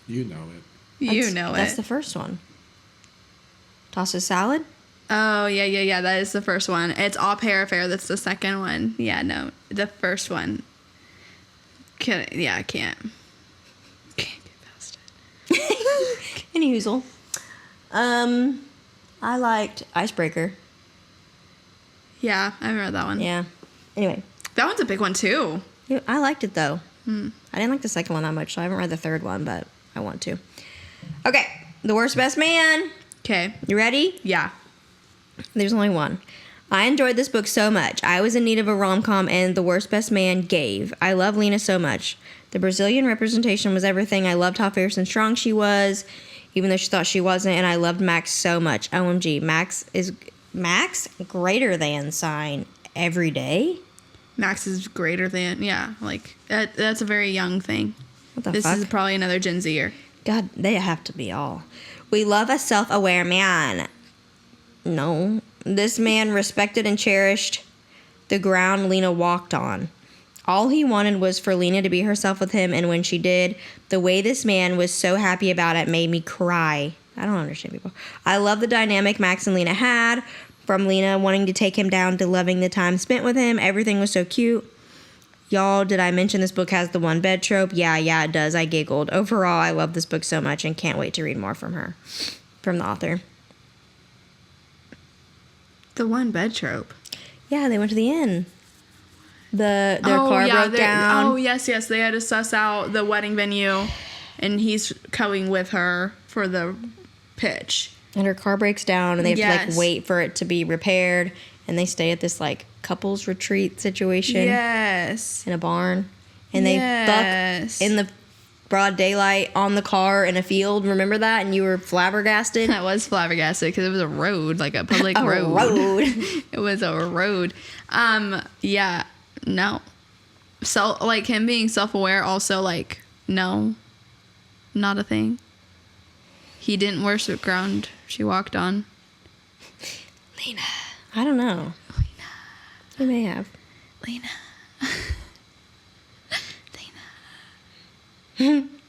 You know it. That's the first one. Toss a salad? Oh, yeah. That is the first one. It's Au Pair Affair. That's the second one. Yeah, no. The first one. I can't. Can't get past it. Any hoozle. I liked Icebreaker. Yeah, I haven't read that one. Yeah. Anyway. That one's a big one, too. Yeah, I liked it, though. I didn't like the second one that much, so I haven't read the third one, but I want to. Okay. The Worst Best Man. Okay. You ready? Yeah. There's only one. I enjoyed this book so much. I was in need of a rom-com and The Worst Best Man gave. I love Lena so much. The Brazilian representation was everything. I loved how fierce and strong she was, even though she thought she wasn't, and I loved Max so much. OMG, Max greater than sign every day? Max is greater than, yeah, like, that's a very young thing. What the this fuck? is probably another Gen Zer. God, they have to be all. We love a self-aware man. No. This man respected and cherished the ground Lena walked on. All he wanted was for Lena to be herself with him, and when she did, the way this man was so happy about it made me cry. I don't understand people. I love the dynamic Max and Lena had, from Lena wanting to take him down to loving the time spent with him. Everything was so cute. Y'all, did I mention this book has the one bed trope? Yeah, it does. I giggled. Overall, I love this book so much and can't wait to read more from the author. The one bed trope. Yeah, they went to the inn. Their car broke down. Oh, yes. They had to suss out the wedding venue, and he's coming with her for the pitch. And her car breaks down, and they have to, like, wait for it to be repaired. And they stay at this, like, couples retreat situation. Yes. In a barn. And they fuck in the broad daylight on the car in a field. Remember that? And you were flabbergasted? I was flabbergasted because it was a road, like a public road. It was a road. Yeah. No. So, like, him being self-aware also, like, no. Not a thing. He didn't worship ground she walked on. Lena. I don't know. Lena. He may have. Lena.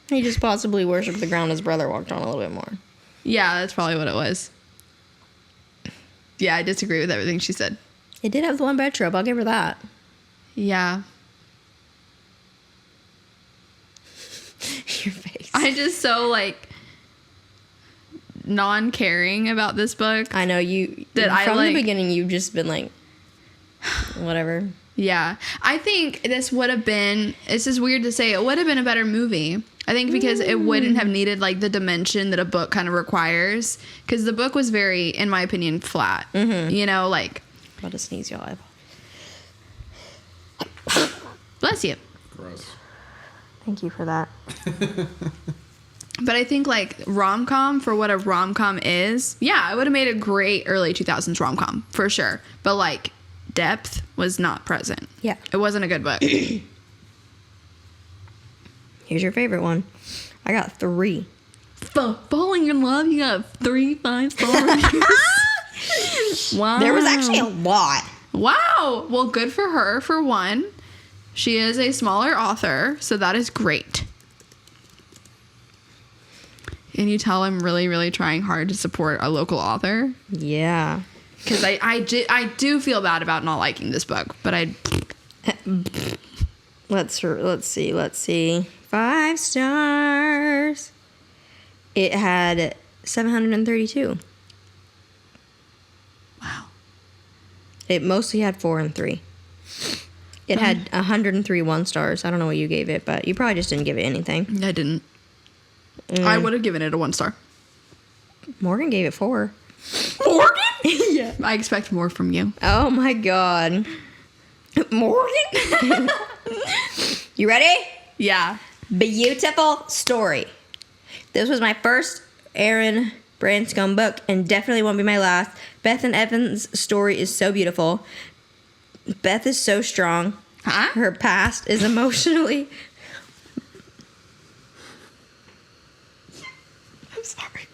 He just possibly worshipped the ground his brother walked on a little bit more. Yeah, that's probably what it was. Yeah, I disagree with everything she said. It did have the one bed trope. I'll give her that. Yeah. Your face. I'm just so, like, non-caring about this book. I know you. From the beginning, you've just been like, whatever. Yeah. I think this would have been, it's just weird to say, it would have been a better movie. I think because it wouldn't have needed, like, the dimension that a book kind of requires. Because the book was very, in my opinion, flat. Mm-hmm. You know, like. I'm about to sneeze, y'all. Bless you. Gross. Thank you for that. But I think, like, rom-com, for what a rom-com is, yeah, it would have made a great early 2000s rom-com, for sure. But, like, depth was not present. Yeah. It wasn't a good book. Here's your favorite one. I got 3. Falling in Love, you got 3 5-star reviews. Wow. There was actually a lot. Wow. Well, good for her, for one. She is a smaller author, so that is great. Can you tell I'm really, really trying hard to support a local author? Yeah. Because I do feel bad about not liking this book, but I... Let's see. 5 stars. It had 732. Wow. It mostly had 4 and 3. It had 103 1 stars. I don't know what you gave it, but you probably just didn't give it anything. I didn't. I would have given it a 1 star. Morgan gave it 4. Morgan? Yeah. I expect more from you. Oh my god. Morgan? You ready? Yeah. Beautiful story. This was my first Aaron Branscombe book and definitely won't be my last. Beth and Evan's story is so beautiful. Beth is so strong. Huh? Her past is emotionally... I'm sorry.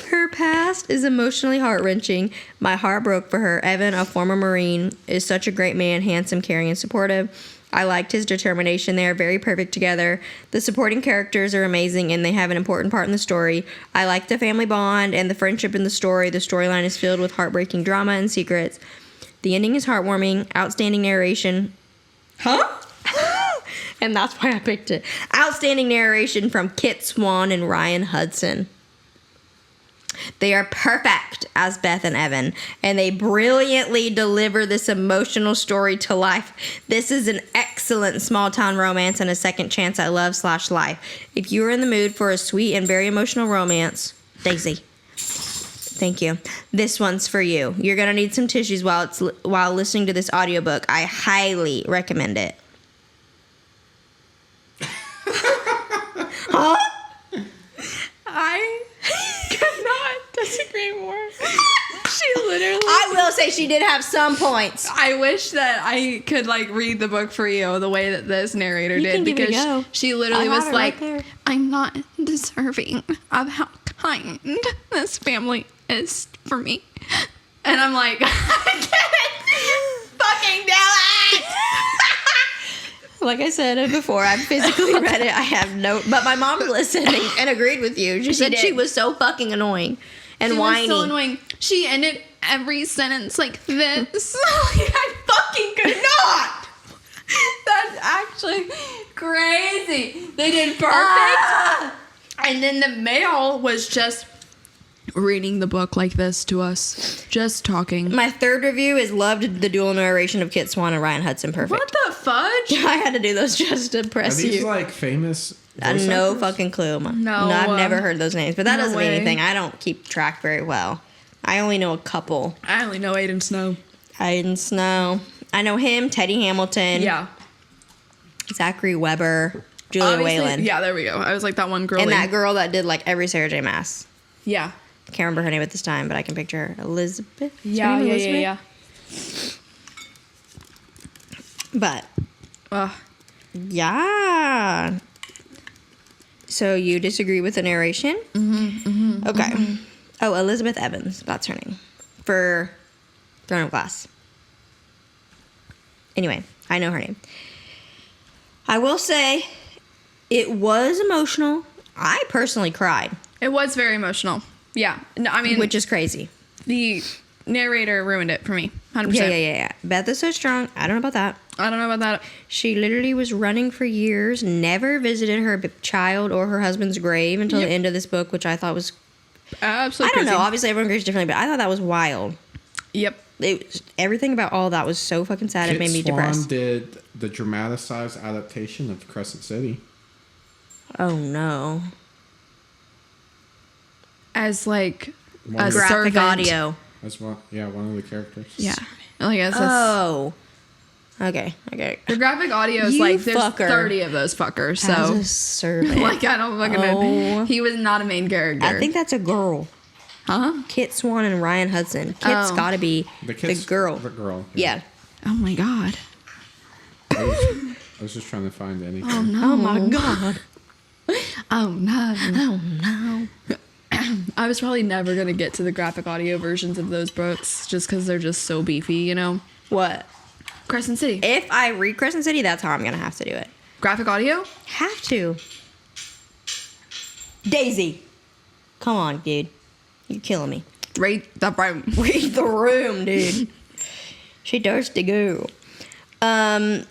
Her past is emotionally heart-wrenching. My heart broke for her. Evan, a former Marine, is such a great man, handsome, caring, and supportive. I liked his determination. They are very perfect together. The supporting characters are amazing, and they have an important part in the story. I like the family bond and the friendship in the story. The storyline is filled with heartbreaking drama and secrets. The ending is heartwarming. Outstanding narration. Huh? And that's why I picked it. Outstanding narration from Kit Swan and Ryan Hudson. They are perfect as Beth and Evan, and they brilliantly deliver this emotional story to life. This is an excellent small-town romance and a second chance at love/life. If you are in the mood for a sweet and very emotional romance, Daisy. Thank you. This one's for you. You're going to need some tissues while listening to this audiobook. I highly recommend it. Huh? I could not disagree more. She literally... I will say she did have some points. I wish that I could, like, read the book for you the way that this narrator did. Because she literally was like, I'm not deserving of how kind this family is for me. And I'm like, I can't fucking do it! Like I said before, I physically read it. I have no... But my mom listened and agreed with you. She said she was so fucking annoying and whiny. She was so annoying. She ended every sentence like this. I fucking could not. That's actually crazy. They did perfect. And then the male was just reading the book like this to us. Just talking. My third review is loved the dual narration of Kit Swan and Ryan Hudson. Perfect. What the fudge? I had to do those just to impress you. Are these like famous? No fucking clue. No, I've never heard those names, but that doesn't mean anything. I don't keep track very well. I only know a couple. I only know Aiden Snow. I know him, Teddy Hamilton. Yeah. Zachary Weber, Julia Whalen. Yeah, there we go. I was like that one girl. And that girl that did like every Sarah J. Maas. Yeah. I can't remember her name at this time, but I can picture her. Elizabeth? Yeah. But, yeah. So you disagree with the narration? Okay. Oh, Elizabeth Evans. That's her name. For Throne of Glass. Anyway, I know her name. I will say it was emotional. I personally cried. It was very emotional. Yeah. No, I mean... Which is crazy. The narrator ruined it for me. 100%. Yeah. Beth is so strong. I don't know about that. She literally was running for years, never visited her child or her husband's grave until the end of this book, which I thought was... absolutely I don't crazy. know. Obviously, everyone grieves differently, but I thought that was wild. Yep. Everything about all that was so fucking sad. It made me depressed. Kit Swan did the dramatized adaptation of Crescent City. Oh, no. As, like, a graphic servant. audio. As well. Yeah, one of the characters. Yeah. Like, Okay. The graphic audio is like, there's 30 of those fuckers, so. As a servant. Like, I don't fucking know. He was not a main character. I think that's a girl. Huh? Kit Swan and Ryan Hudson. Kit's gotta be the girl. The girl. Yeah. Oh my god. I was just trying to find anything. Oh no. Oh my god. Oh no. I was probably never going to get to the graphic audio versions of those books just because they're just so beefy, you know? What? Crescent City. If I read Crescent City, that's how I'm going to have to do it. Graphic audio? Have to. Daisy. Come on, dude. You're killing me. Read the room. Read the room, dude. She thirsty girl. I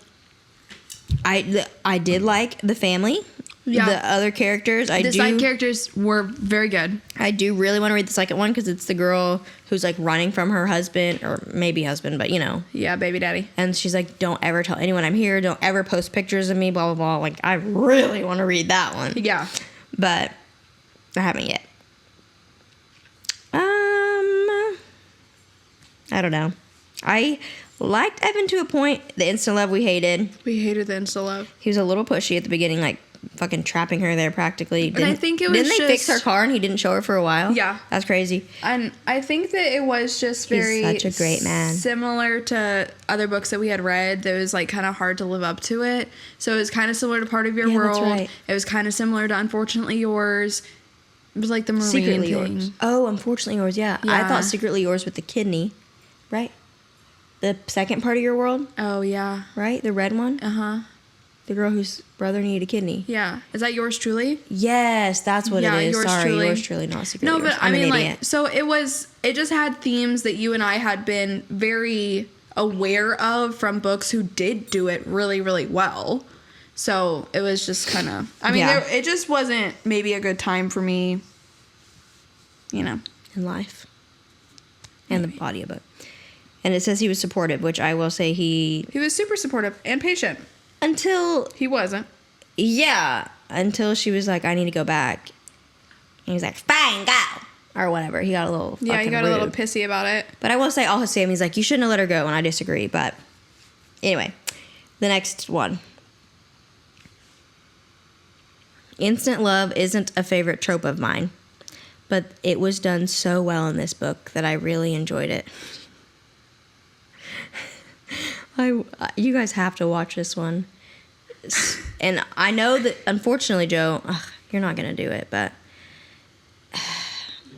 did like the family. Yeah. The other characters, the side characters were very good. I do really want to read the second one because it's the girl who's like running from her husband, or maybe husband, but you know. Yeah, baby daddy. And she's like, don't ever tell anyone I'm here. Don't ever post pictures of me, blah, blah, blah. Like, I really want to read that one. Yeah. But I haven't yet. I don't know. I liked Evan to a point. The instant love we hated. We hated the instant love. He was a little pushy at the beginning, like fucking trapping her there practically. And I think it was Didn't they fix her car and he didn't show her for a while? Yeah. That's crazy. And I think that it was just very... He's such a great man. Similar to other books that we had read. That was like kind of hard to live up to it. So it was kind of similar to Part of Your World. That's right. It was kind of similar to Unfortunately Yours. It was like the Marine Secretly thing. Yours. Oh, Unfortunately Yours, yeah. I thought Secretly Yours with the kidney, right? The second Part of Your World, Oh, yeah. right? The red one? Uh-huh. The girl whose brother needed a kidney. Yeah. Is that Yours Truly? Yes, that's what it is. Yours Sorry, truly. Yours Truly, not Secretly No, Yours. but I mean, an like, idiot. so it just had themes that you and I had been very aware of from books who did do it really, really well. So it was just kind of, I mean, it just wasn't maybe a good time for me, you know. In life. And the audiobook. And it says he was supportive, which I will say he was super supportive and patient. Until... He wasn't. Yeah. Until she was like, I need to go back. And he was like, fine, go. or whatever. He got a little he got rude. a little pissy about it. But I will say, also Sam, he's like, you shouldn't have let her go, and I disagree. But anyway, the next one. Instant love isn't a favorite trope of mine, but it was done so well in this book that I really enjoyed it. You guys have to watch this one. And I know that, unfortunately, Joe, you're not going to do it, but...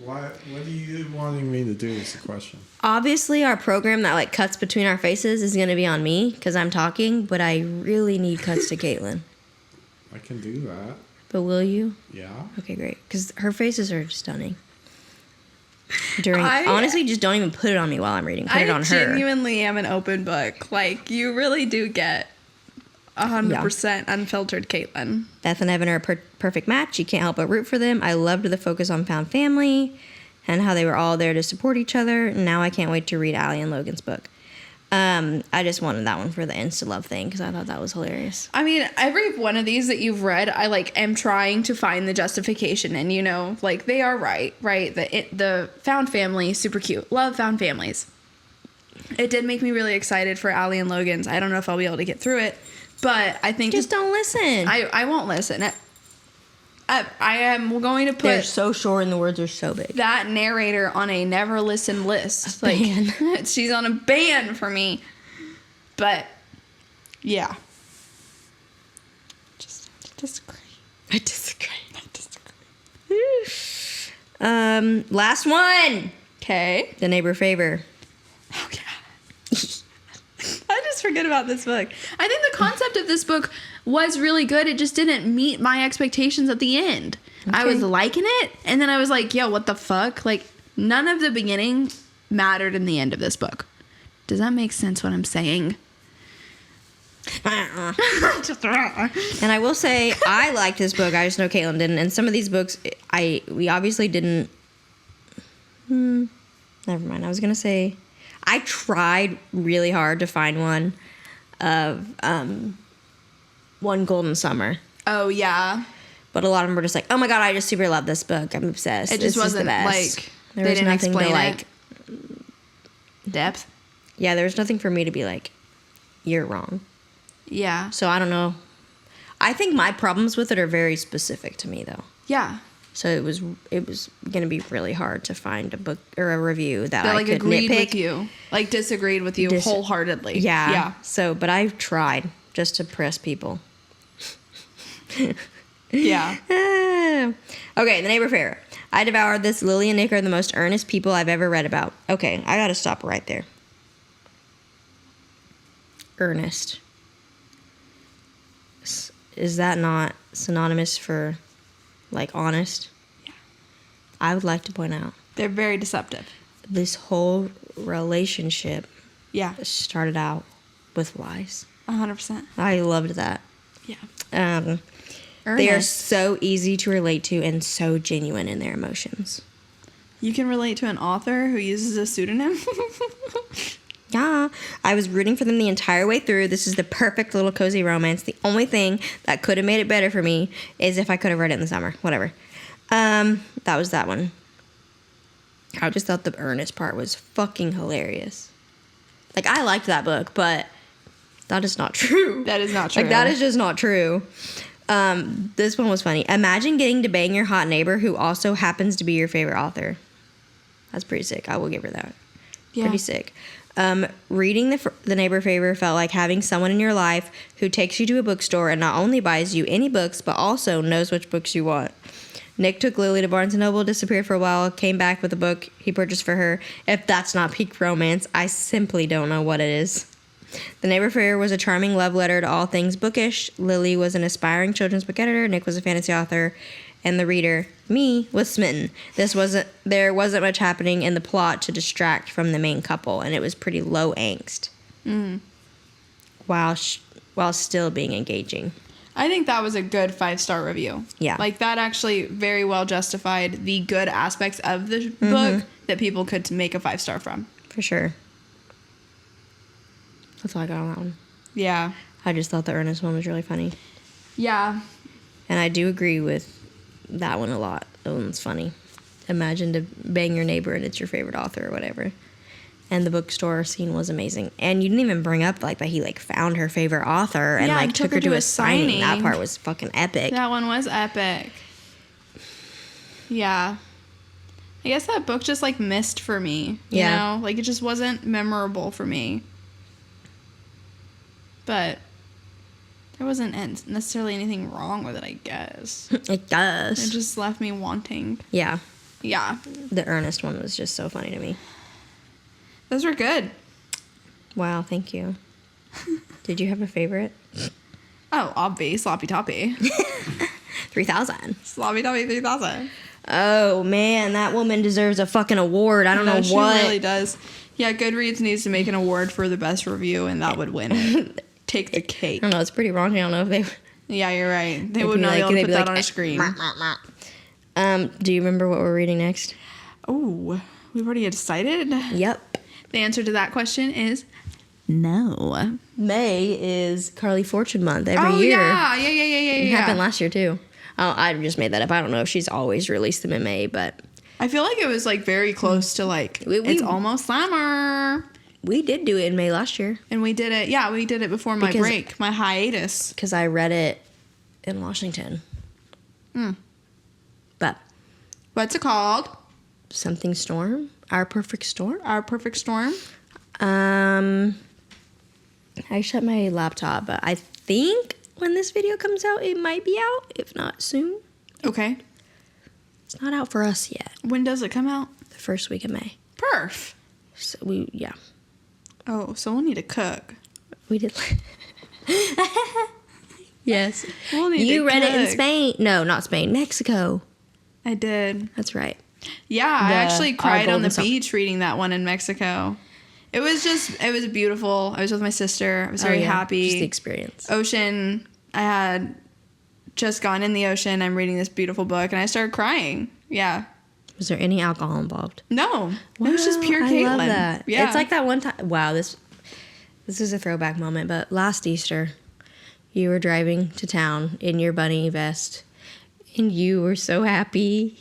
What are you wanting me to do is the question. Obviously, our program that, like, cuts between our faces is going to be on me because I'm talking, but I really need cuts to Caitlin. I can do that. But will you? Yeah. Okay, great. Because her faces are stunning. Honestly, just don't even put it on me while I'm reading. Put it on her. I genuinely am an open book. Like, you really do get 100% unfiltered Caitlin. Beth and Evan are a perfect match. You can't help but root for them. I loved the focus on found family and how they were all there to support each other. Now I can't wait to read Allie and Logan's book. I just wanted that one for the insta-love thing because I thought that was hilarious. I mean, every one of these that you've read, I, like, am trying to find the justification. And, you know, like, they are right? The found family, super cute. Love found families. It did make me really excited for Allie and Logan's. I don't know if I'll be able to get through it. But I think... Just don't listen. I won't listen. I am going to put... They're so short and the words are so big. That narrator on a never listen list. Ban. She's on a ban for me. But, yeah. Just disagree. I disagree. Last one. Okay. The Neighbor Favor. Oh, yeah. I just forget about this book. I think the concept of this book was really good. It just didn't meet my expectations at the end. Okay. I was liking it, and then I was like, yo, what the fuck? Like, none of the beginning mattered in the end of this book. Does that make sense what I'm saying? And I will say, I liked this book. I just know Caitlin didn't. And some of these books, we obviously didn't... Never mind. I was going to say... I tried really hard to find one of One Golden Summer. Oh, yeah. But a lot of them were just like, oh my God, I just super love this book. I'm obsessed. It just wasn't like, there was nothing to like. Depth? Yeah, there was nothing for me to be like, you're wrong. Yeah. So I don't know. I think my problems with it are very specific to me though. Yeah. So it was going to be really hard to find a book or a review that I like could agreed nitpick. with you, like disagreed with you wholeheartedly. Yeah. Yeah. So, but I've tried just to press people. Yeah. Okay, The Neighbor Favor. I devoured this. Lily and Nick are the most earnest people I've ever read about. Okay, I got to stop right there. Earnest. Is that not synonymous for... like honest? Yeah. I would like to point out they're very deceptive. This whole relationship started out with lies. 100%. I loved that. Yeah. They are so easy to relate to and so genuine in their emotions. You can relate to an author who uses a pseudonym? Yeah. I was rooting for them the entire way through. This is the perfect little cozy romance. The only thing that could have made it better for me is if I could have read it in the summer. Whatever. That was that one. I just thought the earnest part was fucking hilarious. Like, I liked that book, but that is not true. That is not true. Like, that is just not true. This one was funny. Imagine getting to bang your hot neighbor who also happens to be your favorite author. That's pretty sick. I will give her that. Yeah. Pretty sick. Reading the Neighbor Favor felt like having someone in your life who takes you to a bookstore and not only buys you any books, but also knows which books you want. Nick took Lily to Barnes & Noble, disappeared for a while, came back with a book he purchased for her. If that's not peak romance, I simply don't know what it is. The Neighbor Favor was a charming love letter to all things bookish. Lily was an aspiring children's book editor. Nick was a fantasy author. And the reader, me, was smitten. There wasn't much happening in the plot to distract from the main couple, and it was pretty low angst. While still being engaging. I think that was a good 5-star review. Yeah. Like, that actually very well justified the good aspects of the book that people could make a 5-star from. For sure. That's all I got on that one. Yeah. I just thought the earnest one was really funny. Yeah. And I do agree with that one a lot. That one's funny. Imagine to bang your neighbor and it's your favorite author or whatever. And the bookstore scene was amazing. And you didn't even bring up like that he like found her favorite author and like took her to a signing. That part was fucking epic. That one was epic. Yeah. I guess that book just like missed for me. You know? Like it just wasn't memorable for me. But there wasn't necessarily anything wrong with it, I guess. It does. It just left me wanting. Yeah. Yeah. The Ernest one was just so funny to me. Those were good. Wow, thank you. Did you have a favorite? Oh, obvious. Sloppy Toppy. 3000. Sloppy Toppy 3000. Oh, man, that woman deserves a fucking award. I don't know what. She really does. Yeah, Goodreads needs to make an award for the best review, and that would win it. Take the cake. I don't know. It's pretty wrong. I don't know if they... Yeah, you're right. They would not be able to put that on a screen. Do you remember what we're reading next? Oh, we've already decided? Yep. The answer to that question is no. May is Carley Fortune month every year. Yeah. It happened last year, too. Oh, I just made that up. I don't know if she's always released them in May, but... I feel like it was, like, very close to, like, it's almost summer. We did do it in May last year. And we did it, we did it before my break, my hiatus. Because I read it in Washington. But... What's it called? Something Storm? Our Perfect Storm? Our Perfect Storm? I shut my laptop, but I think when this video comes out, it might be out, if not soon. Okay. It's not out for us yet. When does it come out? The first week of May. Perf. So Oh, so we'll need to cook. We did. Yes. We'll need you to read cook. it in Spain. No, not Spain. Mexico. I did. That's right. Yeah, I actually cried on the beach reading that one in Mexico. It was beautiful. I was with my sister. I was very happy. Just the experience. Ocean. I had just gone in the ocean. I'm reading this beautiful book, and I started crying. Yeah. Was there any alcohol involved? No. Wow, it was just pure Caitlin. I love that. Yeah. It's like that one time. Wow, this is a throwback moment, but last Easter, you were driving to town in your bunny vest, and you were so happy.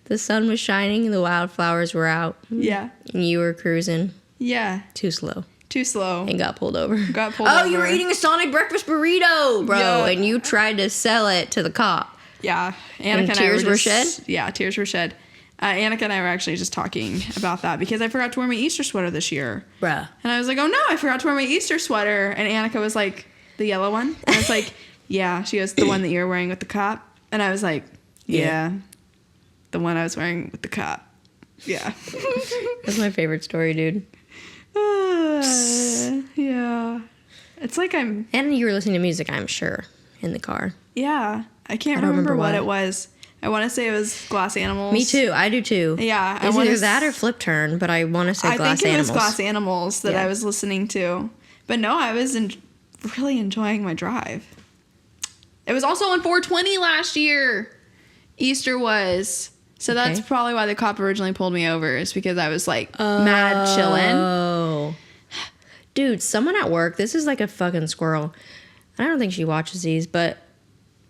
The sun was shining and the wildflowers were out. Yeah. And you were cruising. Yeah. Too slow. And got pulled over. Oh, you were eating a Sonic breakfast burrito, bro. Yeah. And you tried to sell it to the cop. Yeah. And tears were shed? Yeah, tears were shed. Annika and I were actually just talking about that because I forgot to wear my Easter sweater this year. Bruh. And I was like, oh no, I forgot to wear my Easter sweater. And Annika was like, the yellow one? And I was like, yeah. She goes, the one that you're wearing with the cop? And I was like, yeah. The one I was wearing with the cop. Yeah. That's my favorite story, dude. Yeah. It's like I'm... And you were listening to music, I'm sure, in the car. Yeah. I can't remember what it was. I want to say it was Glass Animals. Me too. I do too. Yeah. It's either that or Flip Turn, but I want to say Glass Animals. I think it was Glass Animals that I was listening to. But no, I was really enjoying my drive. It was also on 420 last year. Easter was. So that's probably why the cop originally pulled me over, is because I was like mad chilling. Oh. Dude, someone at work, this is like a fucking squirrel. I don't think she watches these, but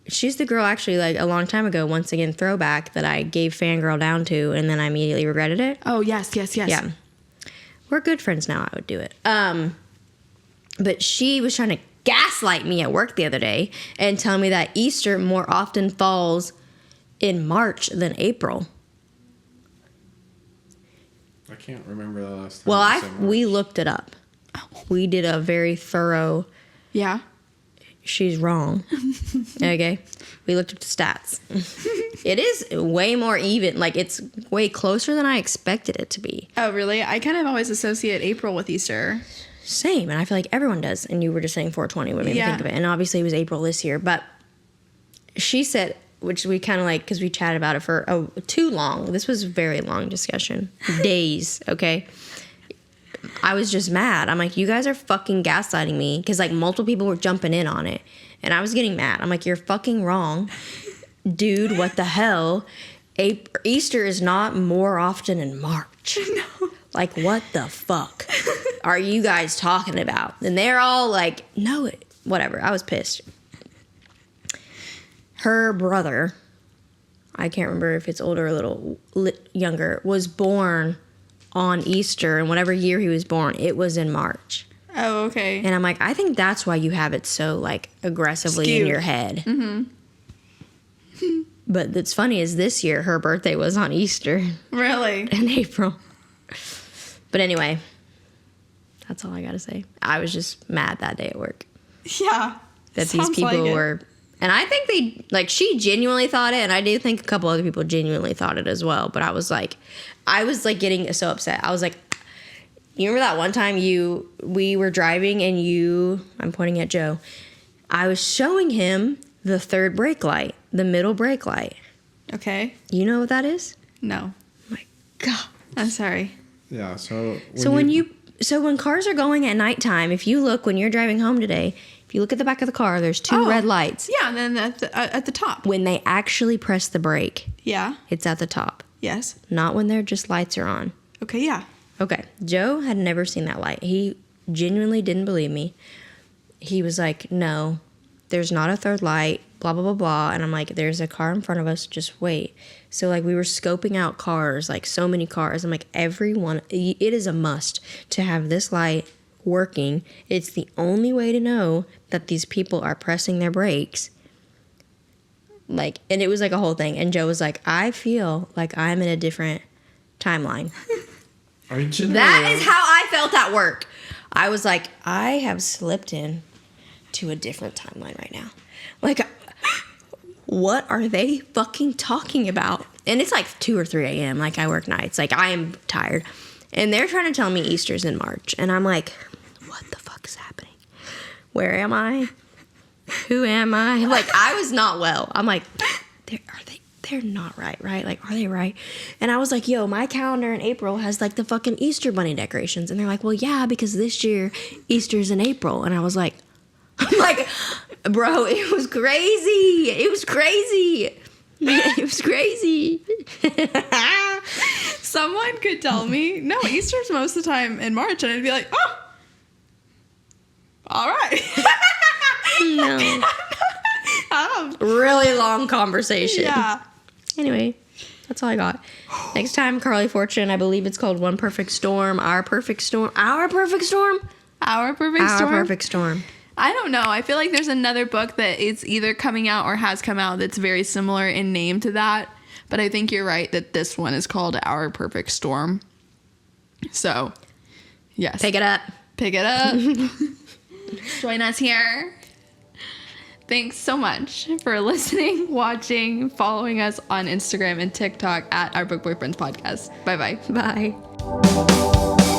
she's the girl actually like a long time ago, once again, throwback, that I gave Fangirl down to and then I immediately regretted it. Oh, yes. Yeah. We're good friends now, I would do it. But she was trying to gaslight me at work the other day and tell me that Easter more often falls in March than April. I can't remember the last time. Well, we looked it up. We did a very thorough. Yeah. She's wrong. Okay. We looked up the stats. It is way more even. Like, it's way closer than I expected it to be. Oh, really? I kind of always associate April with Easter. Same. And I feel like everyone does. And you were just saying 420 what made me think of it. And obviously it was April this year. But she said, which we kind of like, because we chatted about it for too long. This was a very long discussion. Days, okay? I was just mad. I'm like, you guys are fucking gaslighting me. Because, like, multiple people were jumping in on it. And I was getting mad. I'm like, you're fucking wrong. Dude, what the hell? Easter is not more often in March. No. Like, what the fuck are you guys talking about? And they're all like, no, whatever. I was pissed. Her brother I can't remember if it's older or a little younger, was born on Easter, and whatever year he was born, it was in March. Oh, okay. And I'm like, I think that's why you have it so, like, aggressively skewed in your head. Mm-hmm. But what's funny is this year, her birthday was on Easter. Really? In April. But anyway, that's all I got to say. I was just mad that day at work. Yeah. That these people were... And I think they... Like, she genuinely thought it, and I do think a couple other people genuinely thought it as well. But I was like, getting so upset. I was like... You remember that one time we were driving and I'm pointing at Joe. I was showing him the third brake light, the middle brake light. Okay. You know what that is? No. Oh my God. I'm sorry. Yeah, so... when cars are going at nighttime, if you look when you're driving home today, if you look at the back of the car, there's two red lights. Yeah, and then at the top. When they actually press the brake. Yeah. It's at the top. Yes. Not when they're just lights are on. Okay, yeah. Okay, Joe had never seen that light. He genuinely didn't believe me. He was like, no, there's not a third light, blah, blah, blah, blah. And I'm like, there's a car in front of us, just wait. So, like, we were scoping out cars, like, so many cars. I'm like, it is a must to have this light working. It's the only way to know that these people are pressing their brakes. Like, and it was like a whole thing. And Joe was like, I feel like I'm in a different timeline. That is how I felt at work. I was like, I have slipped in to a different timeline right now. Like, what are they fucking talking about? And it's like 2 or 3 a.m. Like, I work nights. Like, I am tired. And they're trying to tell me Easter's in March. And I'm like, what the fuck is happening? Where am I? Who am I? Like, I was not well. I'm like, they're not right? Like, are they right? And I was like, yo, my calendar in April has, like, the fucking Easter bunny decorations. And they're like, well, yeah, because this year Easter's in April. And I was like, bro, it was crazy. It was crazy. It was crazy. Someone could tell me, no, Easter's most of the time in March. And I'd be like, oh, all right. No. Really long conversation. Yeah. Anyway, that's all I got. Next time, Carley Fortune, I believe it's called One Perfect Storm, Our Perfect Storm. Our Perfect Storm? Our Perfect Storm? Our Perfect Storm. I don't know. I feel like there's another book that is either coming out or has come out that's very similar in name to that. But I think you're right that this one is called Our Perfect Storm. So, yes. Pick it up. Pick it up. Join us here. Thanks so much for listening, watching, following us on Instagram and TikTok at Our Book Boyfriends Podcast. Bye-bye. Bye.